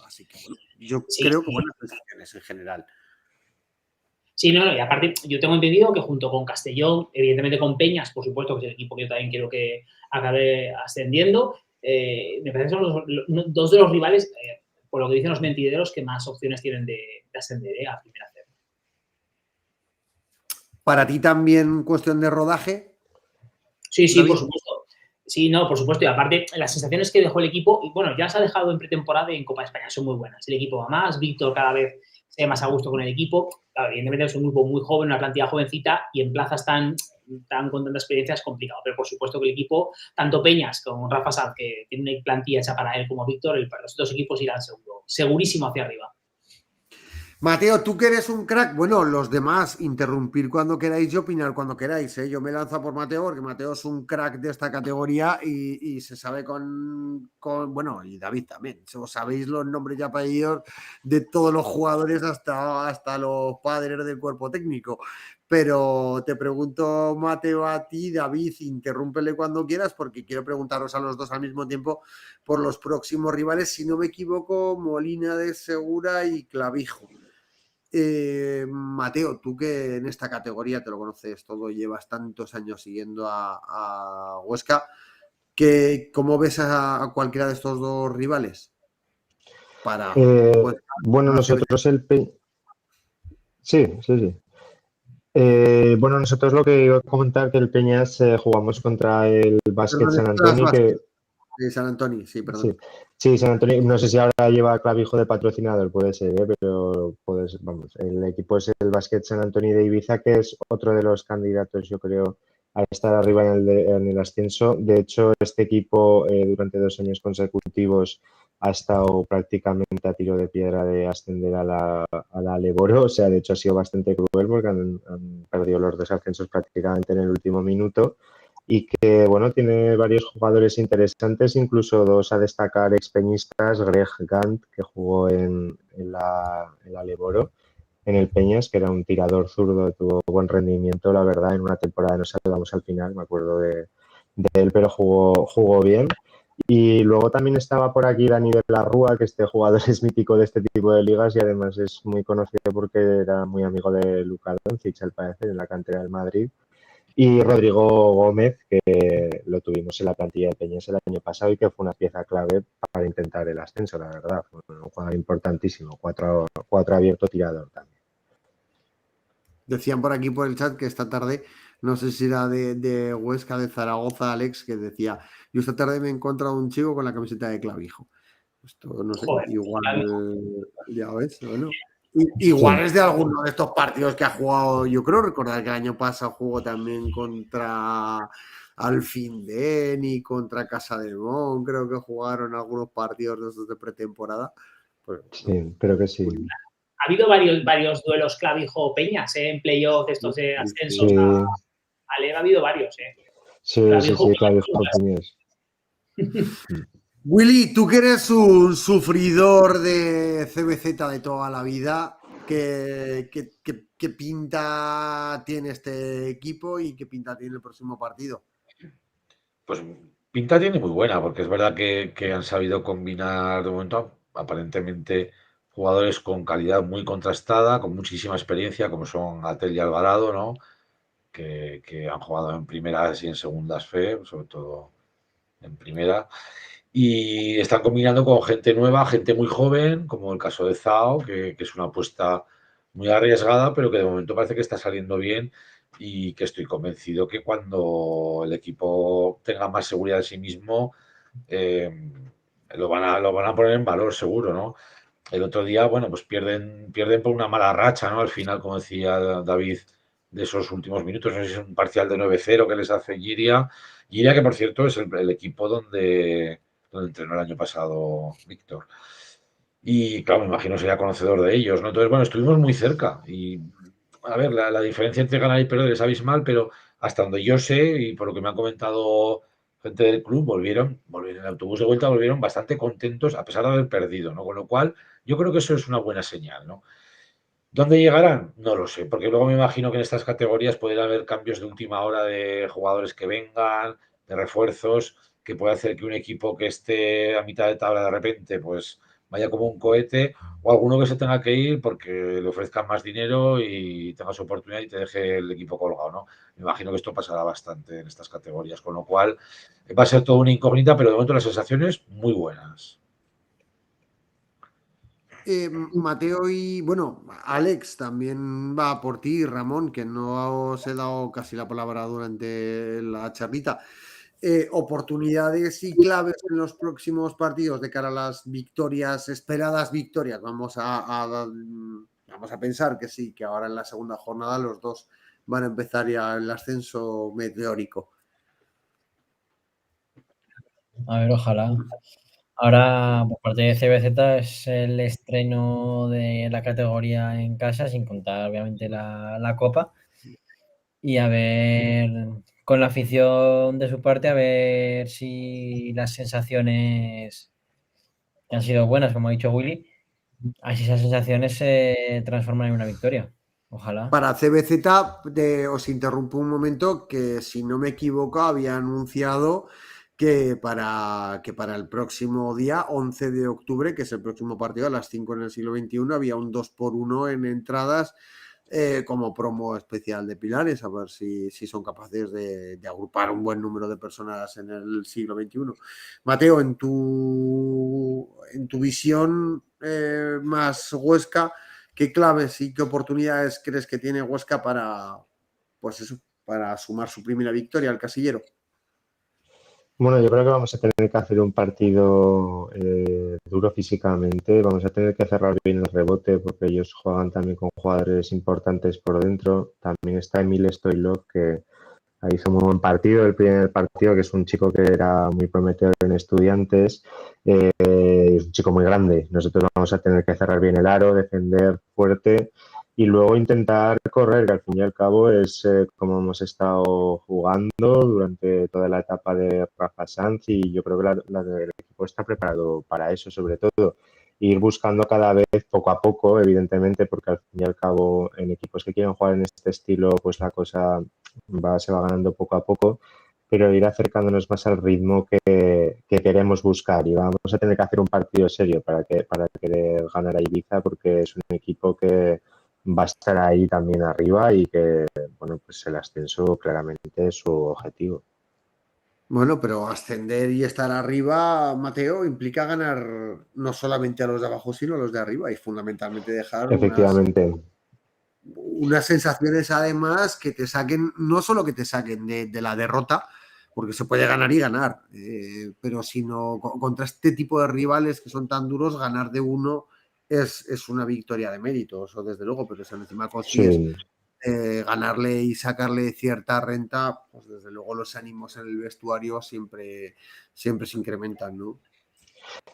Así que bueno, yo creo que buenas sensaciones en general. Sí, no, y aparte yo tengo entendido que junto con Castellón, evidentemente con Peñas, por supuesto, que es el equipo que yo también quiero que acabe ascendiendo, me parece que son dos de los rivales, por lo que dicen los mentideros, que más opciones tienen de ascender a primera C. ¿Para ti también cuestión de rodaje? Sí, sí, por supuesto. Sí, no, por supuesto. Y aparte, las sensaciones que dejó el equipo, y bueno, ya se ha dejado en pretemporada y en Copa de España, son muy buenas. El equipo va más, Víctor cada vez se ve más a gusto con el equipo. Claro, evidentemente es un grupo muy joven, una plantilla jovencita, y en plazas tan con tanta experiencia es complicado. Pero por supuesto que el equipo, tanto Peñas como Rafa Sanz, que tiene una plantilla hecha para él, como Víctor, los dos equipos irán segurísimo hacia arriba. Mateo, tú que eres un crack, bueno, los demás, interrumpir cuando queráis y opinar cuando queráis, ¿eh? Yo me lanzo por Mateo porque Mateo es un crack de esta categoría y se sabe bueno, y David también, os sabéis los nombres y apellidos de todos los jugadores hasta los padres del cuerpo técnico. Pero te pregunto, Mateo, a ti, David, interrúmpele cuando quieras porque quiero preguntaros a los dos al mismo tiempo por los próximos rivales, si no me equivoco, Molina de Segura y Clavijo. Mateo, tú que en esta categoría te lo conoces todo, llevas tantos años siguiendo a Huesca, ¿cómo ves a cualquiera de estos dos rivales? Bueno, nosotros Sí. Bueno, nosotros lo que iba a comentar que el Peñas jugamos contra el Básquet San Antonio que... San Antonio, sí, perdón. Sí, San Antonio, no sé si ahora lleva Clavijo de patrocinador, puede ser, pero vamos, el equipo es el Básquet San Antonio de Ibiza, que es otro de los candidatos, yo creo, a estar arriba en el ascenso. De hecho, este equipo durante 2 años consecutivos ha estado prácticamente a tiro de piedra de ascender a la Leboro, o sea, de hecho ha sido bastante cruel porque han perdido los 2 ascensos prácticamente en el último minuto. Y que, bueno, tiene varios jugadores interesantes, incluso 2 a destacar expeñistas, Greg Gant, que jugó en la Leboro, en el Peñas, que era un tirador zurdo, tuvo buen rendimiento, la verdad, en una temporada nos salvamos al final, me acuerdo de él, pero jugó bien. Y luego también estaba por aquí Dani de la Rúa, que este jugador es mítico de este tipo de ligas y además es muy conocido porque era muy amigo de Luka Doncic, al parecer, en la cantera del Madrid. Y Rodrigo Gómez, que lo tuvimos en la plantilla de Peñas el año pasado y que fue una pieza clave para intentar el ascenso, la verdad. Fue un jugador importantísimo, 4 abierto tirador también. Decían por aquí por el chat que esta tarde, no sé si era de Huesca, de Zaragoza, Alex, que decía, yo esta tarde me he encontrado un chico con la camiseta de Clavijo. Esto no sé, joder, igual, ya ves, bueno. Igual es de alguno de estos partidos que ha jugado, yo creo recordar que el año pasado jugó también contra Alfindén y contra Casademón, creo que jugaron algunos partidos de esos de pretemporada. Pues, sí, creo que sí. Ha habido varios duelos Clavijo-Peñas, en playoff, estos de ascensos a Liga, ha habido varios. Sí, Clavijo-Peñas. Willy, tú que eres un sufridor de CBZ de toda la vida, ¿qué pinta tiene este equipo y qué pinta tiene el próximo partido? Pues pinta tiene muy buena, porque es verdad que han sabido combinar de momento, aparentemente, jugadores con calidad muy contrastada, con muchísima experiencia, como son Atel y Alvarado, ¿no? Que han jugado en primeras y en segundas fe, sobre todo en primera. Y están combinando con gente nueva, gente muy joven, como el caso de Zhao, que es una apuesta muy arriesgada, pero que de momento parece que está saliendo bien, y que estoy convencido que cuando el equipo tenga más seguridad de sí mismo, lo van a poner en valor seguro, ¿no? El otro día, bueno, pues pierden por una mala racha, ¿no? Al final, como decía David, de esos últimos minutos, no sé si es un parcial de 9-0 que les hace Giria. Giria, que por cierto es el equipo donde entrenó el año pasado Víctor. Y claro, me imagino sería conocedor de ellos, ¿no? Entonces, bueno, estuvimos muy cerca. Y a ver, la diferencia entre ganar y perder es abismal, pero hasta donde yo sé, y por lo que me han comentado gente del club, volvieron en el autobús de vuelta, volvieron bastante contentos a pesar de haber perdido, ¿no? Con lo cual, yo creo que eso es una buena señal, ¿no? ¿Dónde llegarán? No lo sé, porque luego me imagino que en estas categorías pueden haber cambios de última hora de jugadores que vengan, de refuerzos, que puede hacer que un equipo que esté a mitad de tabla de repente, pues vaya como un cohete, o alguno que se tenga que ir porque le ofrezcan más dinero y tenga su oportunidad y te deje el equipo colgado, ¿no? Me imagino que esto pasará bastante en estas categorías, con lo cual va a ser todo una incógnita, pero de momento las sensaciones muy buenas. Mateo y, bueno, Alex también va por ti, Ramón, que no os he dado casi la palabra durante la charlita. Oportunidades y claves en los próximos partidos de cara a las victorias, esperadas victorias. Vamos a pensar que sí, que ahora en la segunda jornada los dos van a empezar ya el ascenso meteórico. A ver, ojalá. Ahora, por parte de CBZ, es el estreno de la categoría en casa, sin contar, obviamente, la Copa. Y a ver, con la afición de su parte, a ver si las sensaciones que han sido buenas, como ha dicho Willy, así esas sensaciones se transforman en una victoria. Ojalá. Para CBZ, os interrumpo un momento, que si no me equivoco había anunciado que para el próximo día 11 de octubre, que es el próximo partido a las 5 en el siglo XXI, había un 2x1 en entradas como promo especial de Pilares, a ver si son capaces de agrupar un buen número de personas en el siglo XXI. Mateo, en tu visión más Huesca, ¿qué claves y qué oportunidades crees que tiene Huesca pues eso, para sumar su primera victoria al casillero? Bueno, yo creo que vamos a tener que hacer un partido duro físicamente. Vamos a tener que cerrar bien el rebote porque ellos juegan también con jugadores importantes por dentro. También está Emil Stoilov, que ahí hizo un muy buen partido, el primer partido, que es un chico que era muy prometedor en Estudiantes. Es un chico muy grande. Nosotros vamos a tener que cerrar bien el aro, defender fuerte y luego intentar correr, que al fin y al cabo es como hemos estado jugando durante toda la etapa de Rafa Sanz, y yo creo que el equipo está preparado para eso, sobre todo ir buscando cada vez poco a poco, evidentemente, porque al fin y al cabo en equipos que quieren jugar en este estilo, pues la cosa se va ganando poco a poco, pero ir acercándonos más al ritmo que queremos buscar, y vamos a tener que hacer un partido serio para querer ganar a Ibiza, porque es un equipo que va a estar ahí también arriba y que, bueno, pues el ascenso claramente es su objetivo. Bueno, pero ascender y estar arriba, Mateo, implica ganar no solamente a los de abajo, sino a los de arriba, y fundamentalmente dejar Efectivamente. unas sensaciones además que te saquen, no solo que te saquen de la derrota, porque se puede ganar y ganar, pero sino contra este tipo de rivales que son tan duros, ganar de uno es una victoria de mérito, eso desde luego, pero si encima consigues Sí. ganarle y sacarle cierta renta, pues desde luego los ánimos en el vestuario siempre se incrementan, ¿no?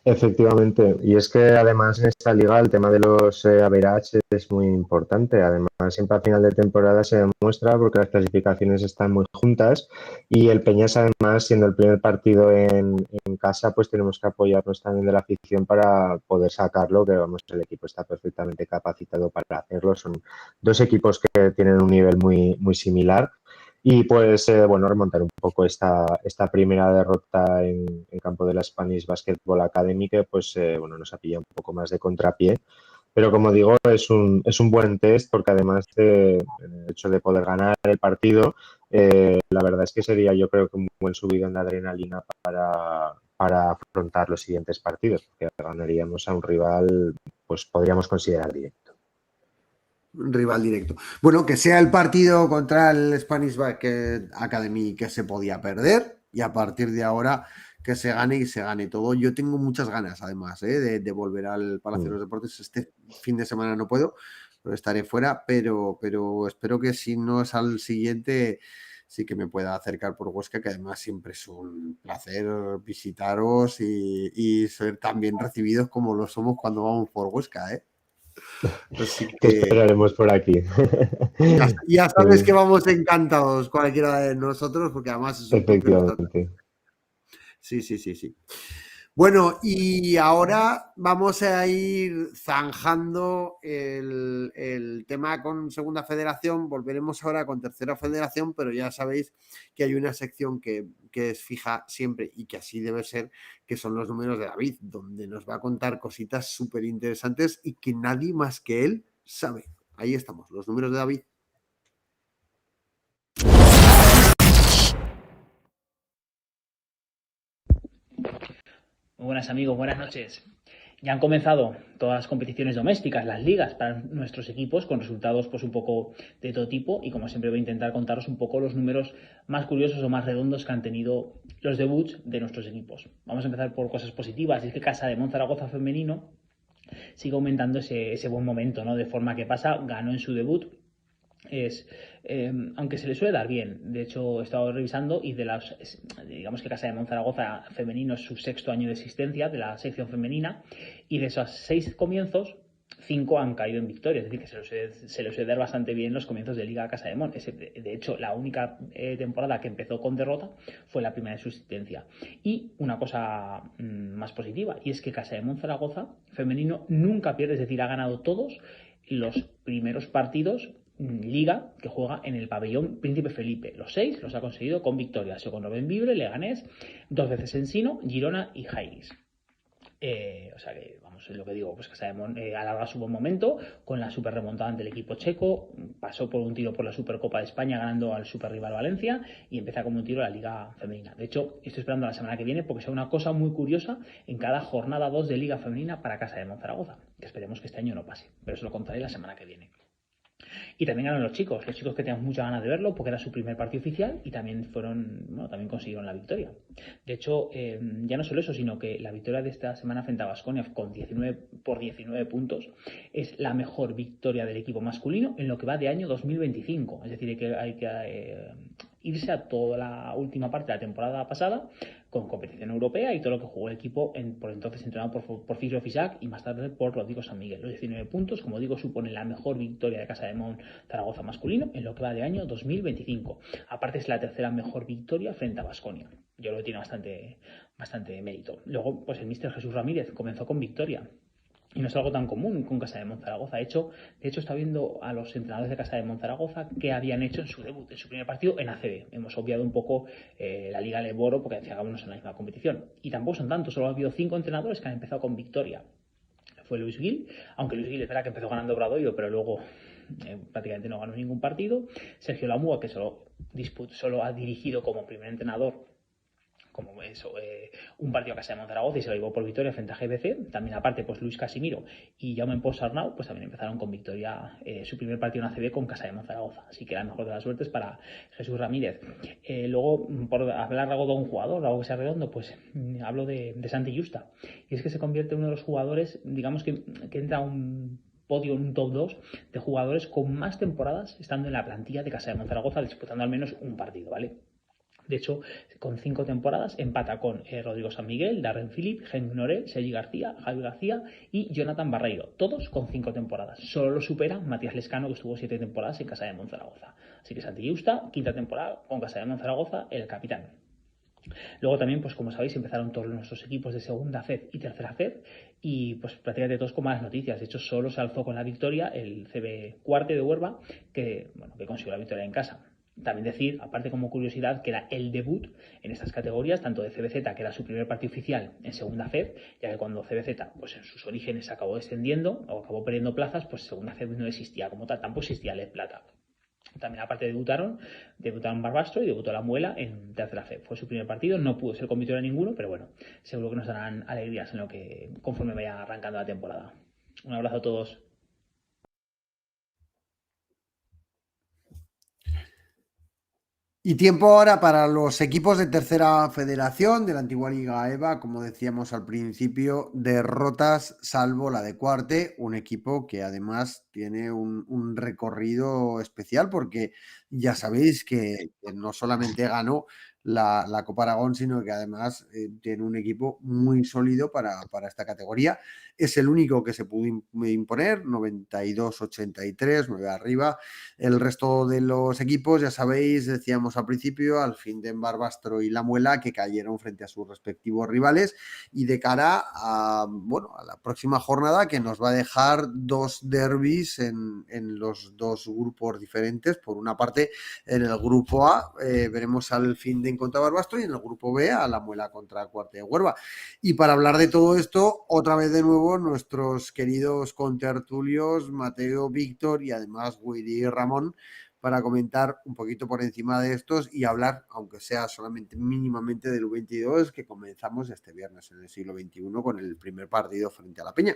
Efectivamente, y es que además en esta liga el tema de los average es muy importante. Además, siempre a final de temporada se demuestra, porque las clasificaciones están muy juntas, y el Peñas, además, siendo el primer partido en casa, pues tenemos que apoyarnos también de la afición para poder sacarlo, que vamos, el equipo está perfectamente capacitado para hacerlo. Son dos equipos que tienen un nivel muy, muy similar. Y pues, bueno, remontar un poco esta primera derrota en campo de la Spanish Basketball Academy, que pues, bueno, nos ha pillado un poco más de contrapié. Pero como digo, es un buen test, porque además el hecho de poder ganar el partido, la verdad es que sería, yo creo, que un buen subidón de adrenalina para afrontar los siguientes partidos, porque ganaríamos a un rival, pues podríamos considerar directo. rival directo. Bueno, que sea el partido contra el Spanish Basket Academy que se podía perder y a partir de ahora que se gane y se gane todo. Yo tengo muchas ganas, además, de volver al Palacio de los Deportes. Este fin de semana no puedo, pero estaré fuera, pero espero que si no es al siguiente, sí que me pueda acercar por Huesca, que además siempre es un placer visitaros y ser tan bien recibidos como lo somos cuando vamos por Huesca, ¿eh? Así Te esperaremos por aquí. ya sabes que vamos encantados cualquiera de nosotros, porque además es un toque nuestra. Efectivamente. Sí. Bueno, y ahora vamos a ir zanjando el tema con Segunda Federación. Volveremos ahora con Tercera Federación, pero ya sabéis que hay una sección que es fija siempre y que así debe ser, que son los números de David, donde nos va a contar cositas súper interesantes y que nadie más que él sabe. Ahí estamos, los números de David. Muy buenas amigos, buenas noches. Ya han comenzado todas las competiciones domésticas, las ligas para nuestros equipos con resultados pues un poco de todo tipo y como siempre voy a intentar contaros un poco los números más curiosos o más redondos que han tenido los debuts de nuestros equipos. Vamos a empezar por cosas positivas y es que Casa de Zaragoza femenino sigue aumentando ese buen momento, ¿no? De forma que pasa, ganó en su debut. Aunque se le suele dar bien, de hecho he estado revisando y digamos que Casa de Zaragoza femenino es su 6º año de existencia de la sección femenina y de esos 6 comienzos 5 han caído en victoria, es decir que se le suele dar bastante bien los comienzos de Liga a Casa de Mon. De hecho la única temporada que empezó con derrota fue la primera de su existencia. Y una cosa más positiva, y es que Casa de Zaragoza femenino nunca pierde, es decir, ha ganado todos los primeros partidos Liga que juega en el pabellón Príncipe Felipe. Los 6 los ha conseguido con victorias: Seconroven Vibre, Leganés, 2 veces Ensino, Girona y Jairis. O sea que, vamos, es lo que digo, pues Casa de Mon alarga su buen momento con la super remontada ante el equipo checo, pasó por un tiro por la Supercopa de España ganando al super rival Valencia y empieza como un tiro la Liga Femenina. De hecho, estoy esperando la semana que viene porque sea una cosa muy curiosa en cada jornada 2 de Liga Femenina para Casa de Zaragoza, que esperemos que este año no pase, pero eso lo contaré la semana que viene. Y también ganaron los chicos que tenían muchas ganas de verlo porque era su primer partido oficial y también también consiguieron la victoria. De hecho, ya no solo eso, sino que la victoria de esta semana frente a Baskonia con 19 puntos es la mejor victoria del equipo masculino en lo que va de año 2025. Es decir, hay que irse a toda la última parte de la temporada pasada con competición europea y todo lo que jugó el equipo por entonces entrenado por Fisio Fisac y más tarde por Rodrigo San Miguel. Los 19 puntos, como digo, suponen la mejor victoria de Casa de Zaragoza masculino en lo que va de año 2025. Aparte es la tercera mejor victoria frente a Baskonia. Yo creo que tiene bastante mérito. Luego, pues el míster Jesús Ramírez comenzó con victoria. Y no es algo tan común con Casa de Zaragoza. De hecho, está viendo a los entrenadores de Casa de Zaragoza qué habían hecho en su debut, en su primer partido en ACB. Hemos obviado un poco la Liga Leboro porque acabamos en la misma competición. Y tampoco son tantos, solo ha habido 5 entrenadores que han empezado con victoria. Fue Luis Gil, aunque Luis Gil es verdad que empezó ganando Obradoiro, pero luego prácticamente no ganó ningún partido. Sergio Lamúa, que solo ha dirigido como primer entrenador un partido a Casa de Zaragoza y se lo llevó por victoria frente a GBC. También aparte pues Luis Casimiro y Jaume Pons Arnau pues también empezaron con victoria su primer partido en ACB con Casa de Zaragoza, así que la mejor de las suertes para Jesús Ramírez. Luego, por hablar algo de un jugador, algo que sea redondo, pues hablo de Santi Justa, y es que se convierte en uno de los jugadores, digamos que entra a un podio, un top 2 de jugadores con más temporadas estando en la plantilla de Casa de Zaragoza, disputando al menos un partido, ¿vale? De hecho, con 5 temporadas empata con Rodrigo San Miguel, Darren Phillip, Henk Noré, Sergi García, Javi García y Jonathan Barreiro, todos con 5 temporadas. Solo lo supera Matías Lescano, que estuvo 7 temporadas en Casa de Zaragoza. Así que Santi Justa, 5ª temporada con Casa de Zaragoza, el capitán. Luego también, pues como sabéis, empezaron todos nuestros equipos de segunda FED y tercera FED y pues prácticamente todos con malas noticias. De hecho, solo se alzó con la victoria el CB Cuarte de Huelva, que consiguió la victoria en casa. También decir, aparte como curiosidad, que era el debut en estas categorías, tanto de CBZ, que era su primer partido oficial en segunda FED, ya que cuando CBZ pues en sus orígenes acabó descendiendo o acabó perdiendo plazas, pues segunda FED no existía como tal, tampoco existía LED Plata. También aparte debutaron Barbastro y debutó La Muela en tercera FED. Fue su primer partido, no pudo ser con victoria ninguno, pero bueno, seguro que nos darán alegrías en lo que conforme vaya arrancando la temporada. Un abrazo a todos. Y tiempo ahora para los equipos de tercera federación de la antigua Liga EVA, como decíamos al principio, derrotas salvo la de Cuarte, un equipo que además tiene un recorrido especial porque ya sabéis que no solamente ganó la Copa Aragón, sino que además tiene un equipo muy sólido para esta categoría. Es el único que se pudo imponer, 92-83, 9 arriba. El resto de los equipos, ya sabéis, decíamos al principio, al fin de Barbastro y La Muela, que cayeron frente a sus respectivos rivales. Y de cara a, bueno, a la próxima jornada, que nos va a dejar dos derbis en los dos grupos diferentes. Por una parte, en el grupo A veremos al fin de contra Barbastro y en el grupo B a La Muela contra Cuarte de Huerva. Y para hablar de todo esto, otra vez de nuevo, nuestros queridos contertulios, Mateo, Víctor y además Willy y Ramón, para comentar un poquito por encima de estos y hablar, aunque sea solamente mínimamente del U22, que comenzamos este viernes en el siglo XXI con el primer partido frente a la Peña.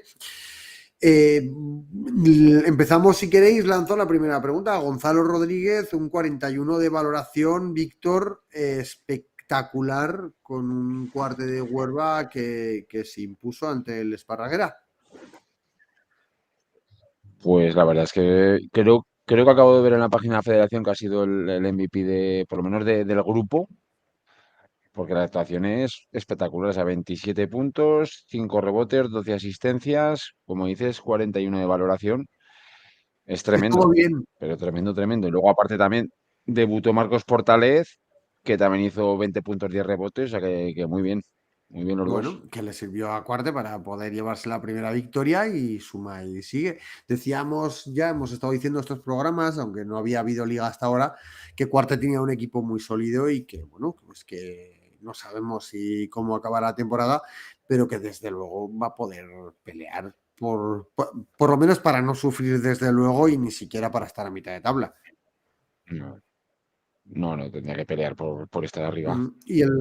Empezamos, si queréis, lanzo la primera pregunta. Gonzalo Rodríguez, un 41 de valoración. Víctor, espectacular, con un Cuarte de Huerva que se impuso ante el Esparraguera. Pues la verdad es que creo que acabo de ver en la página de la Federación que ha sido el MVP por lo menos del grupo, porque la actuación es espectacular. O sea, 27 puntos, 5 rebotes, 12 asistencias, como dices, 41 de valoración. Es tremendo, Estuvo bien. pero tremendo, tremendo. Y luego, aparte, también debutó Marcos Portalez, que también hizo 20 puntos, 10 rebotes, o sea que muy bien los dos. Que le sirvió a Cuarte para poder llevarse la primera victoria y suma y sigue. Decíamos, ya hemos estado diciendo estos programas, aunque no había habido liga hasta ahora, que Cuarte tenía un equipo muy sólido y que, bueno, pues que no sabemos cómo acabará la temporada, pero que desde luego va a poder pelear por lo menos para no sufrir desde luego y ni siquiera para estar a mitad de tabla. No, tendría que pelear por estar arriba. Y el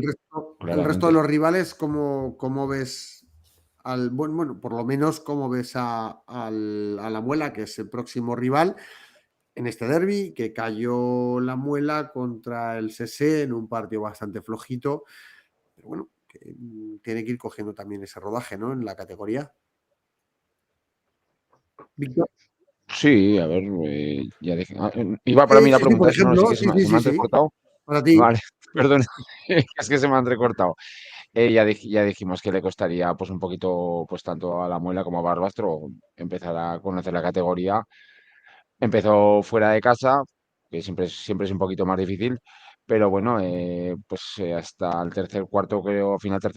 resto de los rivales, ¿cómo ves bueno, por lo menos cómo ves a La Muela, que es el próximo rival en este derbi, que cayó La Muela contra el CC en un partido bastante flojito, pero bueno, que tiene que ir cogiendo también ese rodaje, ¿no? En la categoría. Víctor. Sí, a ver, ya dije. Iba para mí la pregunta, por ejemplo, no, sí que se me ha entrecortado. Para ti. Vale, perdón, es que se me ha entrecortado. Ya dijimos que le costaría pues un poquito, pues tanto a La Muela como a Barbastro empezar a conocer la categoría. Empezó fuera de casa, que siempre es un poquito más difícil, pero bueno, pues hasta el final tercer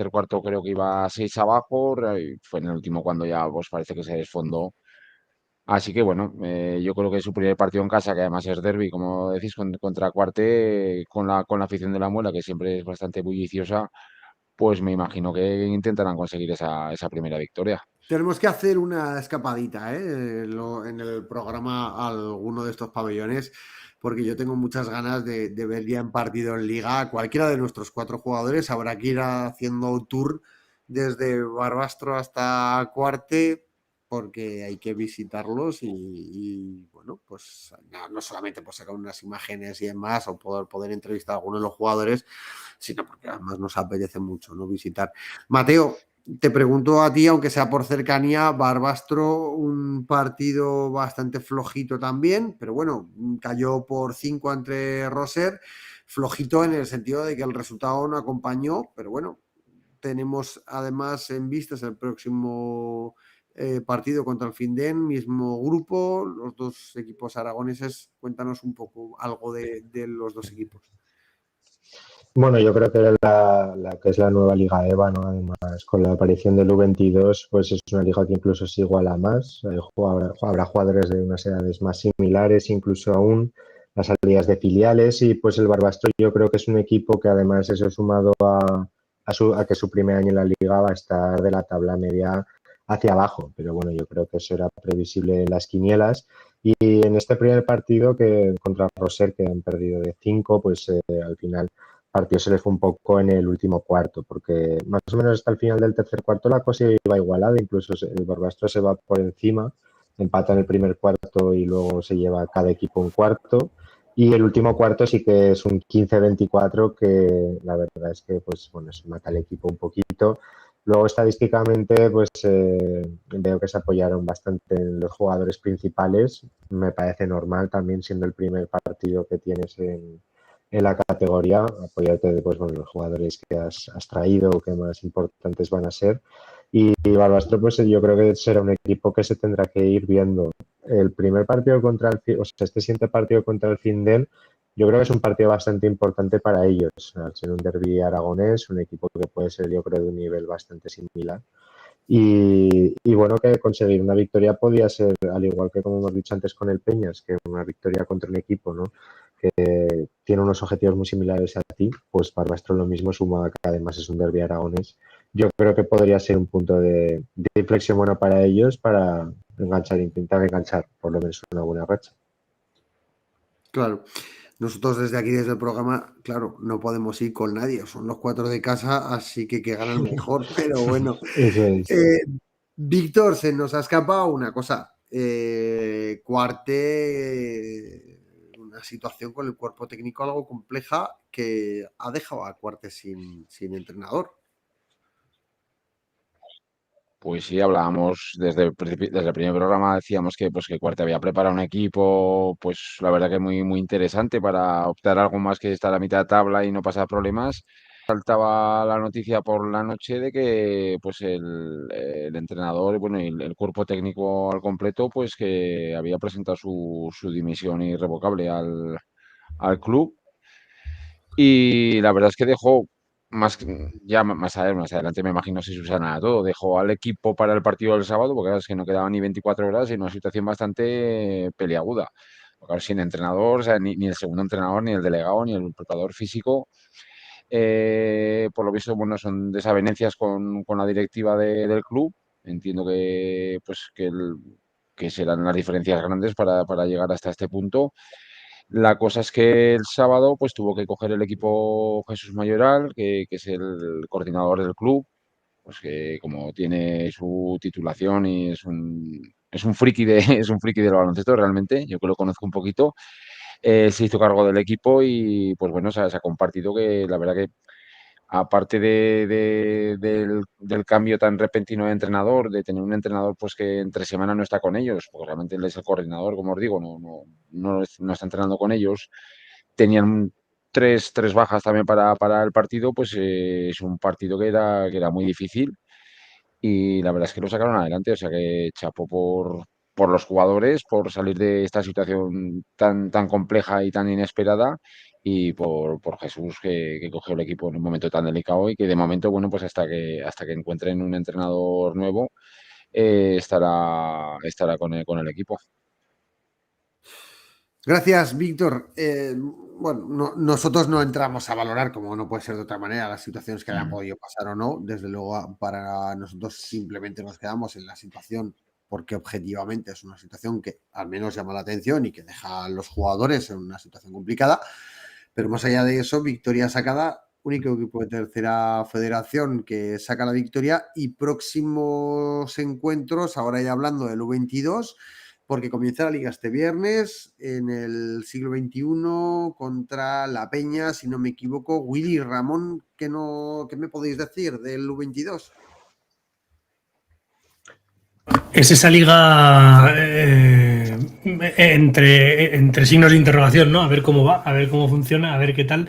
cuarto creo que iba 6 abajo, fue en el último cuando ya pues parece que se desfondó. Así que bueno, yo creo que su primer partido en casa, que además es derbi, como decís, contra Cuarte, con la afición de La Muela, que siempre es bastante bulliciosa, pues me imagino que intentarán conseguir esa primera victoria. Tenemos que hacer una escapadita en el programa a alguno de estos pabellones, porque yo tengo muchas ganas de ver ya en partido en Liga. Cualquiera de nuestros 4 jugadores habrá que ir haciendo tour desde Barbastro hasta Cuarte, porque hay que visitarlos y bueno, pues no solamente por sacar unas imágenes y demás o poder entrevistar a algunos de los jugadores, sino porque además nos apetece mucho, ¿no? Visitar. Mateo, te pregunto a ti, aunque sea por cercanía, Barbastro, un partido bastante flojito también, pero bueno, cayó por 5 ante Roser, flojito en el sentido de que el resultado no acompañó, pero bueno, tenemos además en vistas el próximo partido contra el Finden, mismo grupo, los dos equipos aragoneses. Cuéntanos un poco algo de los dos equipos. Bueno, yo creo que la que es la nueva Liga EVA, ¿no? Además, con la aparición del U22, pues es una liga que incluso se iguala más. Habrá jugadores de unas edades más similares, incluso aún las salidas de filiales. Y pues el Barbastro yo creo que es un equipo que además eso sumado a que su primer año en la liga va a estar de la tabla media hacia abajo. Pero bueno, yo creo que eso era previsible en las quinielas. Y en este primer partido que contra Roser, que han perdido de 5, pues al final partido se le fue un poco en el último cuarto, porque más o menos hasta el final del tercer cuarto la cosa iba igualada, incluso el Barbastro se va por encima, empata en el primer cuarto y luego se lleva cada equipo un cuarto, Y el último cuarto sí que es un 15-24 que la verdad es que pues bueno, se mata el equipo un poquito. Luego estadísticamente pues veo que se apoyaron bastante en los jugadores principales. Me parece normal también siendo el primer partido que tienes en la categoría, apoyarte de pues, bueno, los jugadores que has traído o que más importantes van a ser. Y Barbastro pues yo creo que será un equipo que se tendrá que ir viendo. El primer partido contra o sea, este siguiente partido contra el Findel, yo creo que es un partido bastante importante para ellos. Al ser un derbi aragonés, un equipo que puede ser, yo creo, de un nivel bastante similar. Y bueno, que conseguir una victoria podía ser, al igual que como hemos dicho antes con el Peñas, que una victoria contra un equipo, ¿no? Que tiene unos objetivos muy similares a ti, pues Barbastro lo mismo, sumado que además es un derbi aragonés. Yo creo que podría ser un punto de inflexión bueno para ellos para enganchar, intentar enganchar por lo menos una buena racha. Claro. Nosotros desde aquí, desde el programa, claro, no podemos ir con nadie. Son los 4 de casa, así que ganan mejor. Pero bueno. Eso es. Víctor, se nos ha escapado una cosa. Cuarte, una situación con el cuerpo técnico algo compleja que ha dejado a Cuarte sin entrenador. Pues sí, hablábamos desde el primer programa, decíamos que pues que Cuarte había preparado un equipo, pues la verdad que muy, muy interesante para optar a algo más que estar a mitad de tabla y no pasar problemas. Saltaba la noticia por la noche de que pues el entrenador, bueno, y el cuerpo técnico al completo, pues que había presentado su dimisión irrevocable al club. Y la verdad es que dejó ya más adelante me imagino si subsanará todo. Dejó al equipo para el partido del sábado, porque claro, es que no quedaban ni 24 horas y una situación bastante peliaguda. Porque claro, sin entrenador, o sea, ni el segundo entrenador, ni el delegado, ni el preparador físico. Por lo visto, bueno, son desavenencias con la directiva del club. Entiendo que pues que serán las diferencias grandes para llegar hasta este punto. La cosa es que el sábado pues tuvo que coger el equipo Jesús Mayoral, que es el coordinador del club, pues que como tiene su titulación y es un friki es un friki del baloncesto realmente, yo que lo conozco un poquito, se hizo cargo del equipo y pues bueno, se ha compartido que la verdad que aparte del cambio tan repentino de entrenador, de tener un entrenador pues que entre semana no está con ellos, porque realmente él es el coordinador, como os digo, no está entrenando con ellos, tenían tres bajas también para el partido, pues es un partido que era muy difícil y la verdad es que lo sacaron adelante, o sea que chapó por los jugadores, por salir de esta situación tan compleja y tan inesperada y por Jesús que cogió el equipo en un momento tan delicado y que de momento, bueno, pues hasta que encuentren un entrenador nuevo estará con el equipo. Gracias, Víctor. Bueno, nosotros no entramos a valorar, como no puede ser de otra manera, las situaciones que hayan podido pasar o no. Desde luego, para nosotros simplemente nos quedamos en la situación porque objetivamente es una situación que al menos llama la atención y que deja a los jugadores en una situación complicada. Pero más allá de eso, victoria sacada, único equipo de tercera federación que saca la victoria y próximos encuentros, ahora ya hablando del U22, porque comienza la liga este viernes en el siglo XXI contra La Peña, si no me equivoco. Willy, Ramón, ¿qué me podéis decir del U22? Es esa liga entre signos de interrogación, ¿no? A ver cómo va, a ver cómo funciona, a ver qué tal.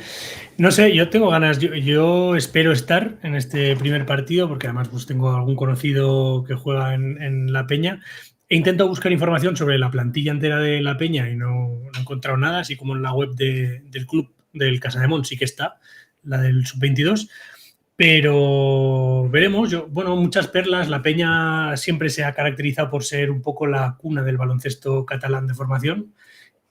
No sé, yo tengo ganas, yo espero estar en este primer partido, porque además pues tengo algún conocido que juega en La Peña. He intentado buscar información sobre la plantilla entera de La Peña y no he encontrado nada, así como en la web del club del Casademón sí que está, la del Sub-22. Pero veremos, muchas perlas. La Peña siempre se ha caracterizado por ser un poco la cuna del baloncesto catalán de formación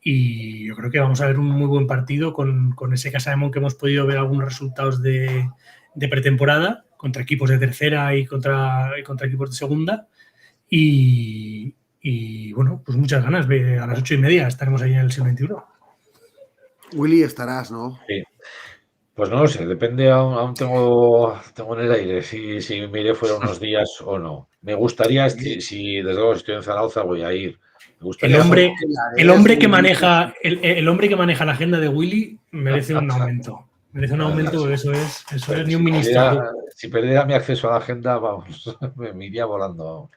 y yo creo que vamos a ver un muy buen partido con ese Casademón que hemos podido ver algunos resultados de pretemporada contra equipos de tercera y contra equipos de segunda y bueno, pues muchas ganas. A las 8:30 estaremos ahí en el siglo XXI. Willy, estarás, ¿no? Sí. Pues no lo sé, depende, aún tengo en el aire si me iré fuera unos días o no. Me gustaría, si desde luego estoy en Zaragoza voy a ir, Me gustaría El hombre que maneja la agenda de Willy merece un aumento. Merece un aumento porque eso es ni un ministro. Si perdiera mi acceso a la agenda, vamos, me iría volando.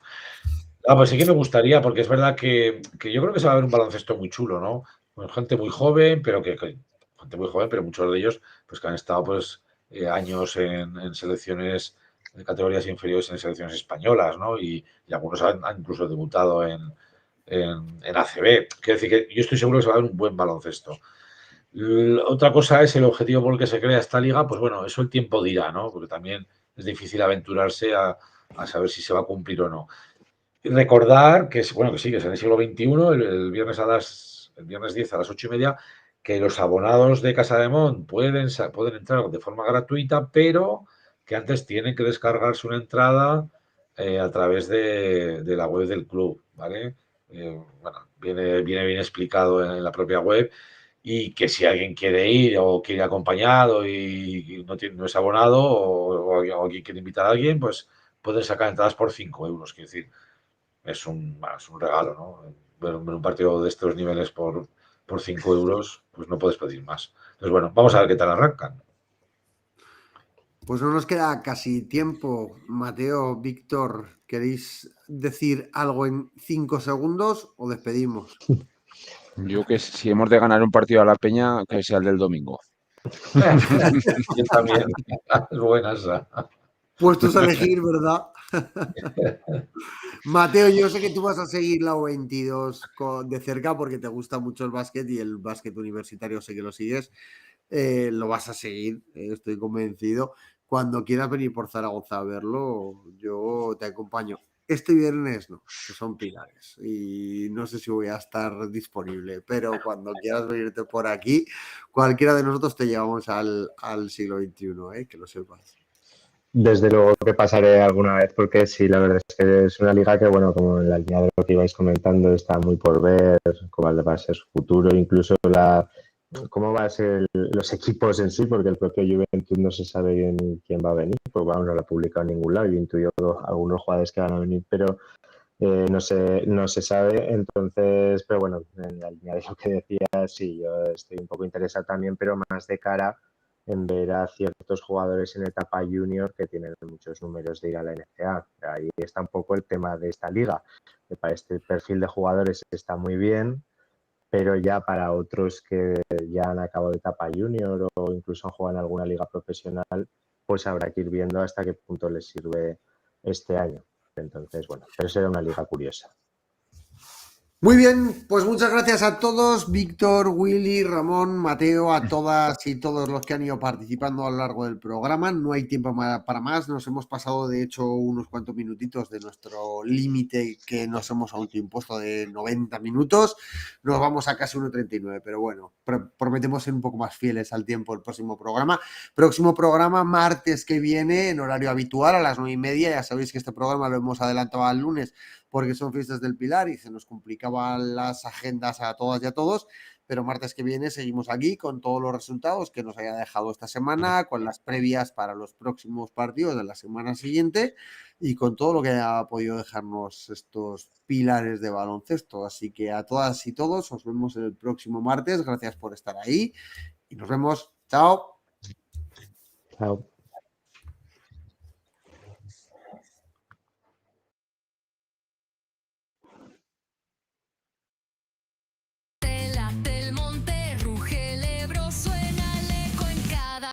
Pues sí que me gustaría, porque es verdad que yo creo que se va a ver un baloncesto muy chulo, ¿no? Con gente muy joven, pero gente muy joven, pero muchos de ellos, pues que han estado pues años en selecciones de categorías inferiores, en selecciones españolas, ¿no? Y algunos han incluso debutado en ACB. Quiero decir que yo estoy seguro que se va a ver un buen baloncesto. Otra cosa es el objetivo por el que se crea esta liga, pues bueno, eso el tiempo dirá, ¿no? Porque también es difícil aventurarse a saber si se va a cumplir o no. Recordar que sí, que es en el siglo XXI, el viernes 10 a las 8:30, que los abonados de Casademont pueden entrar de forma gratuita, pero que antes tienen que descargarse una entrada a través de la web del club, ¿vale? Viene bien explicado en la propia web, y que si alguien quiere ir o quiere ir acompañado y no es abonado o alguien quiere invitar a alguien, pues pueden sacar entradas por 5 euros, quiero decir. Es un regalo, ¿no? Ver un partido de estos niveles por 5 euros, pues no puedes pedir más. Entonces, bueno, vamos a ver qué tal arrancan. Pues no nos queda casi tiempo. Mateo, Víctor, ¿queréis decir algo en 5 segundos o despedimos? Yo que si hemos de ganar un partido a la Peña, que sea el del domingo. Yo también. Es buena esa. Puestos a elegir, ¿verdad? Mateo, yo sé que tú vas a seguir la U22 de cerca porque te gusta mucho el básquet y el básquet universitario sé que lo sigues. Lo vas a seguir, estoy convencido. Cuando quieras venir por Zaragoza a verlo, yo te acompaño. Este viernes no, que son Pilares y no sé si voy a estar disponible, pero cuando quieras venirte por aquí, cualquiera de nosotros te llevamos al siglo XXI, que lo sepas. Desde luego que pasaré alguna vez porque sí, la verdad es que es una liga que, bueno, como en la línea de lo que ibais comentando, está muy por ver, cuál va a ser su futuro, incluso cómo va a ser los equipos en sí, porque el propio Juventud no se sabe bien quién va a venir, pues vamos, no lo ha publicado en ningún lado. Yo intuyo algunos jugadores que van a venir, pero no se sabe. Entonces, pero bueno, en la línea de lo que decías, sí, yo estoy un poco interesado también, pero más de cara en ver a ciertos jugadores en etapa junior que tienen muchos números de ir a la NCAA. Ahí está un poco el tema de esta liga, que para este perfil de jugadores está muy bien, pero ya para otros que ya han acabado de etapa junior o incluso han jugado en alguna liga profesional, pues habrá que ir viendo hasta qué punto les sirve este año. Entonces, bueno, pero será una liga curiosa. Muy bien, pues muchas gracias a todos, Víctor, Willy, Ramón, Mateo, a todas y todos los que han ido participando a lo largo del programa. No hay tiempo para más, nos hemos pasado de hecho unos cuantos minutitos de nuestro límite que nos hemos autoimpuesto de 90 minutos. Nos vamos a casi 1:39, pero bueno, prometemos ser un poco más fieles al tiempo el próximo programa. Próximo programa, martes que viene, en horario habitual, a las 9:30. Ya sabéis que este programa lo hemos adelantado al lunes porque son fiestas del Pilar y se nos complicaban las agendas a todas y a todos, pero martes que viene seguimos aquí con todos los resultados que nos haya dejado esta semana, con las previas para los próximos partidos de la semana siguiente y con todo lo que haya podido dejarnos estos pilares de baloncesto. Así que a todas y todos os vemos el próximo martes. Gracias por estar ahí y nos vemos. Chao. Chao.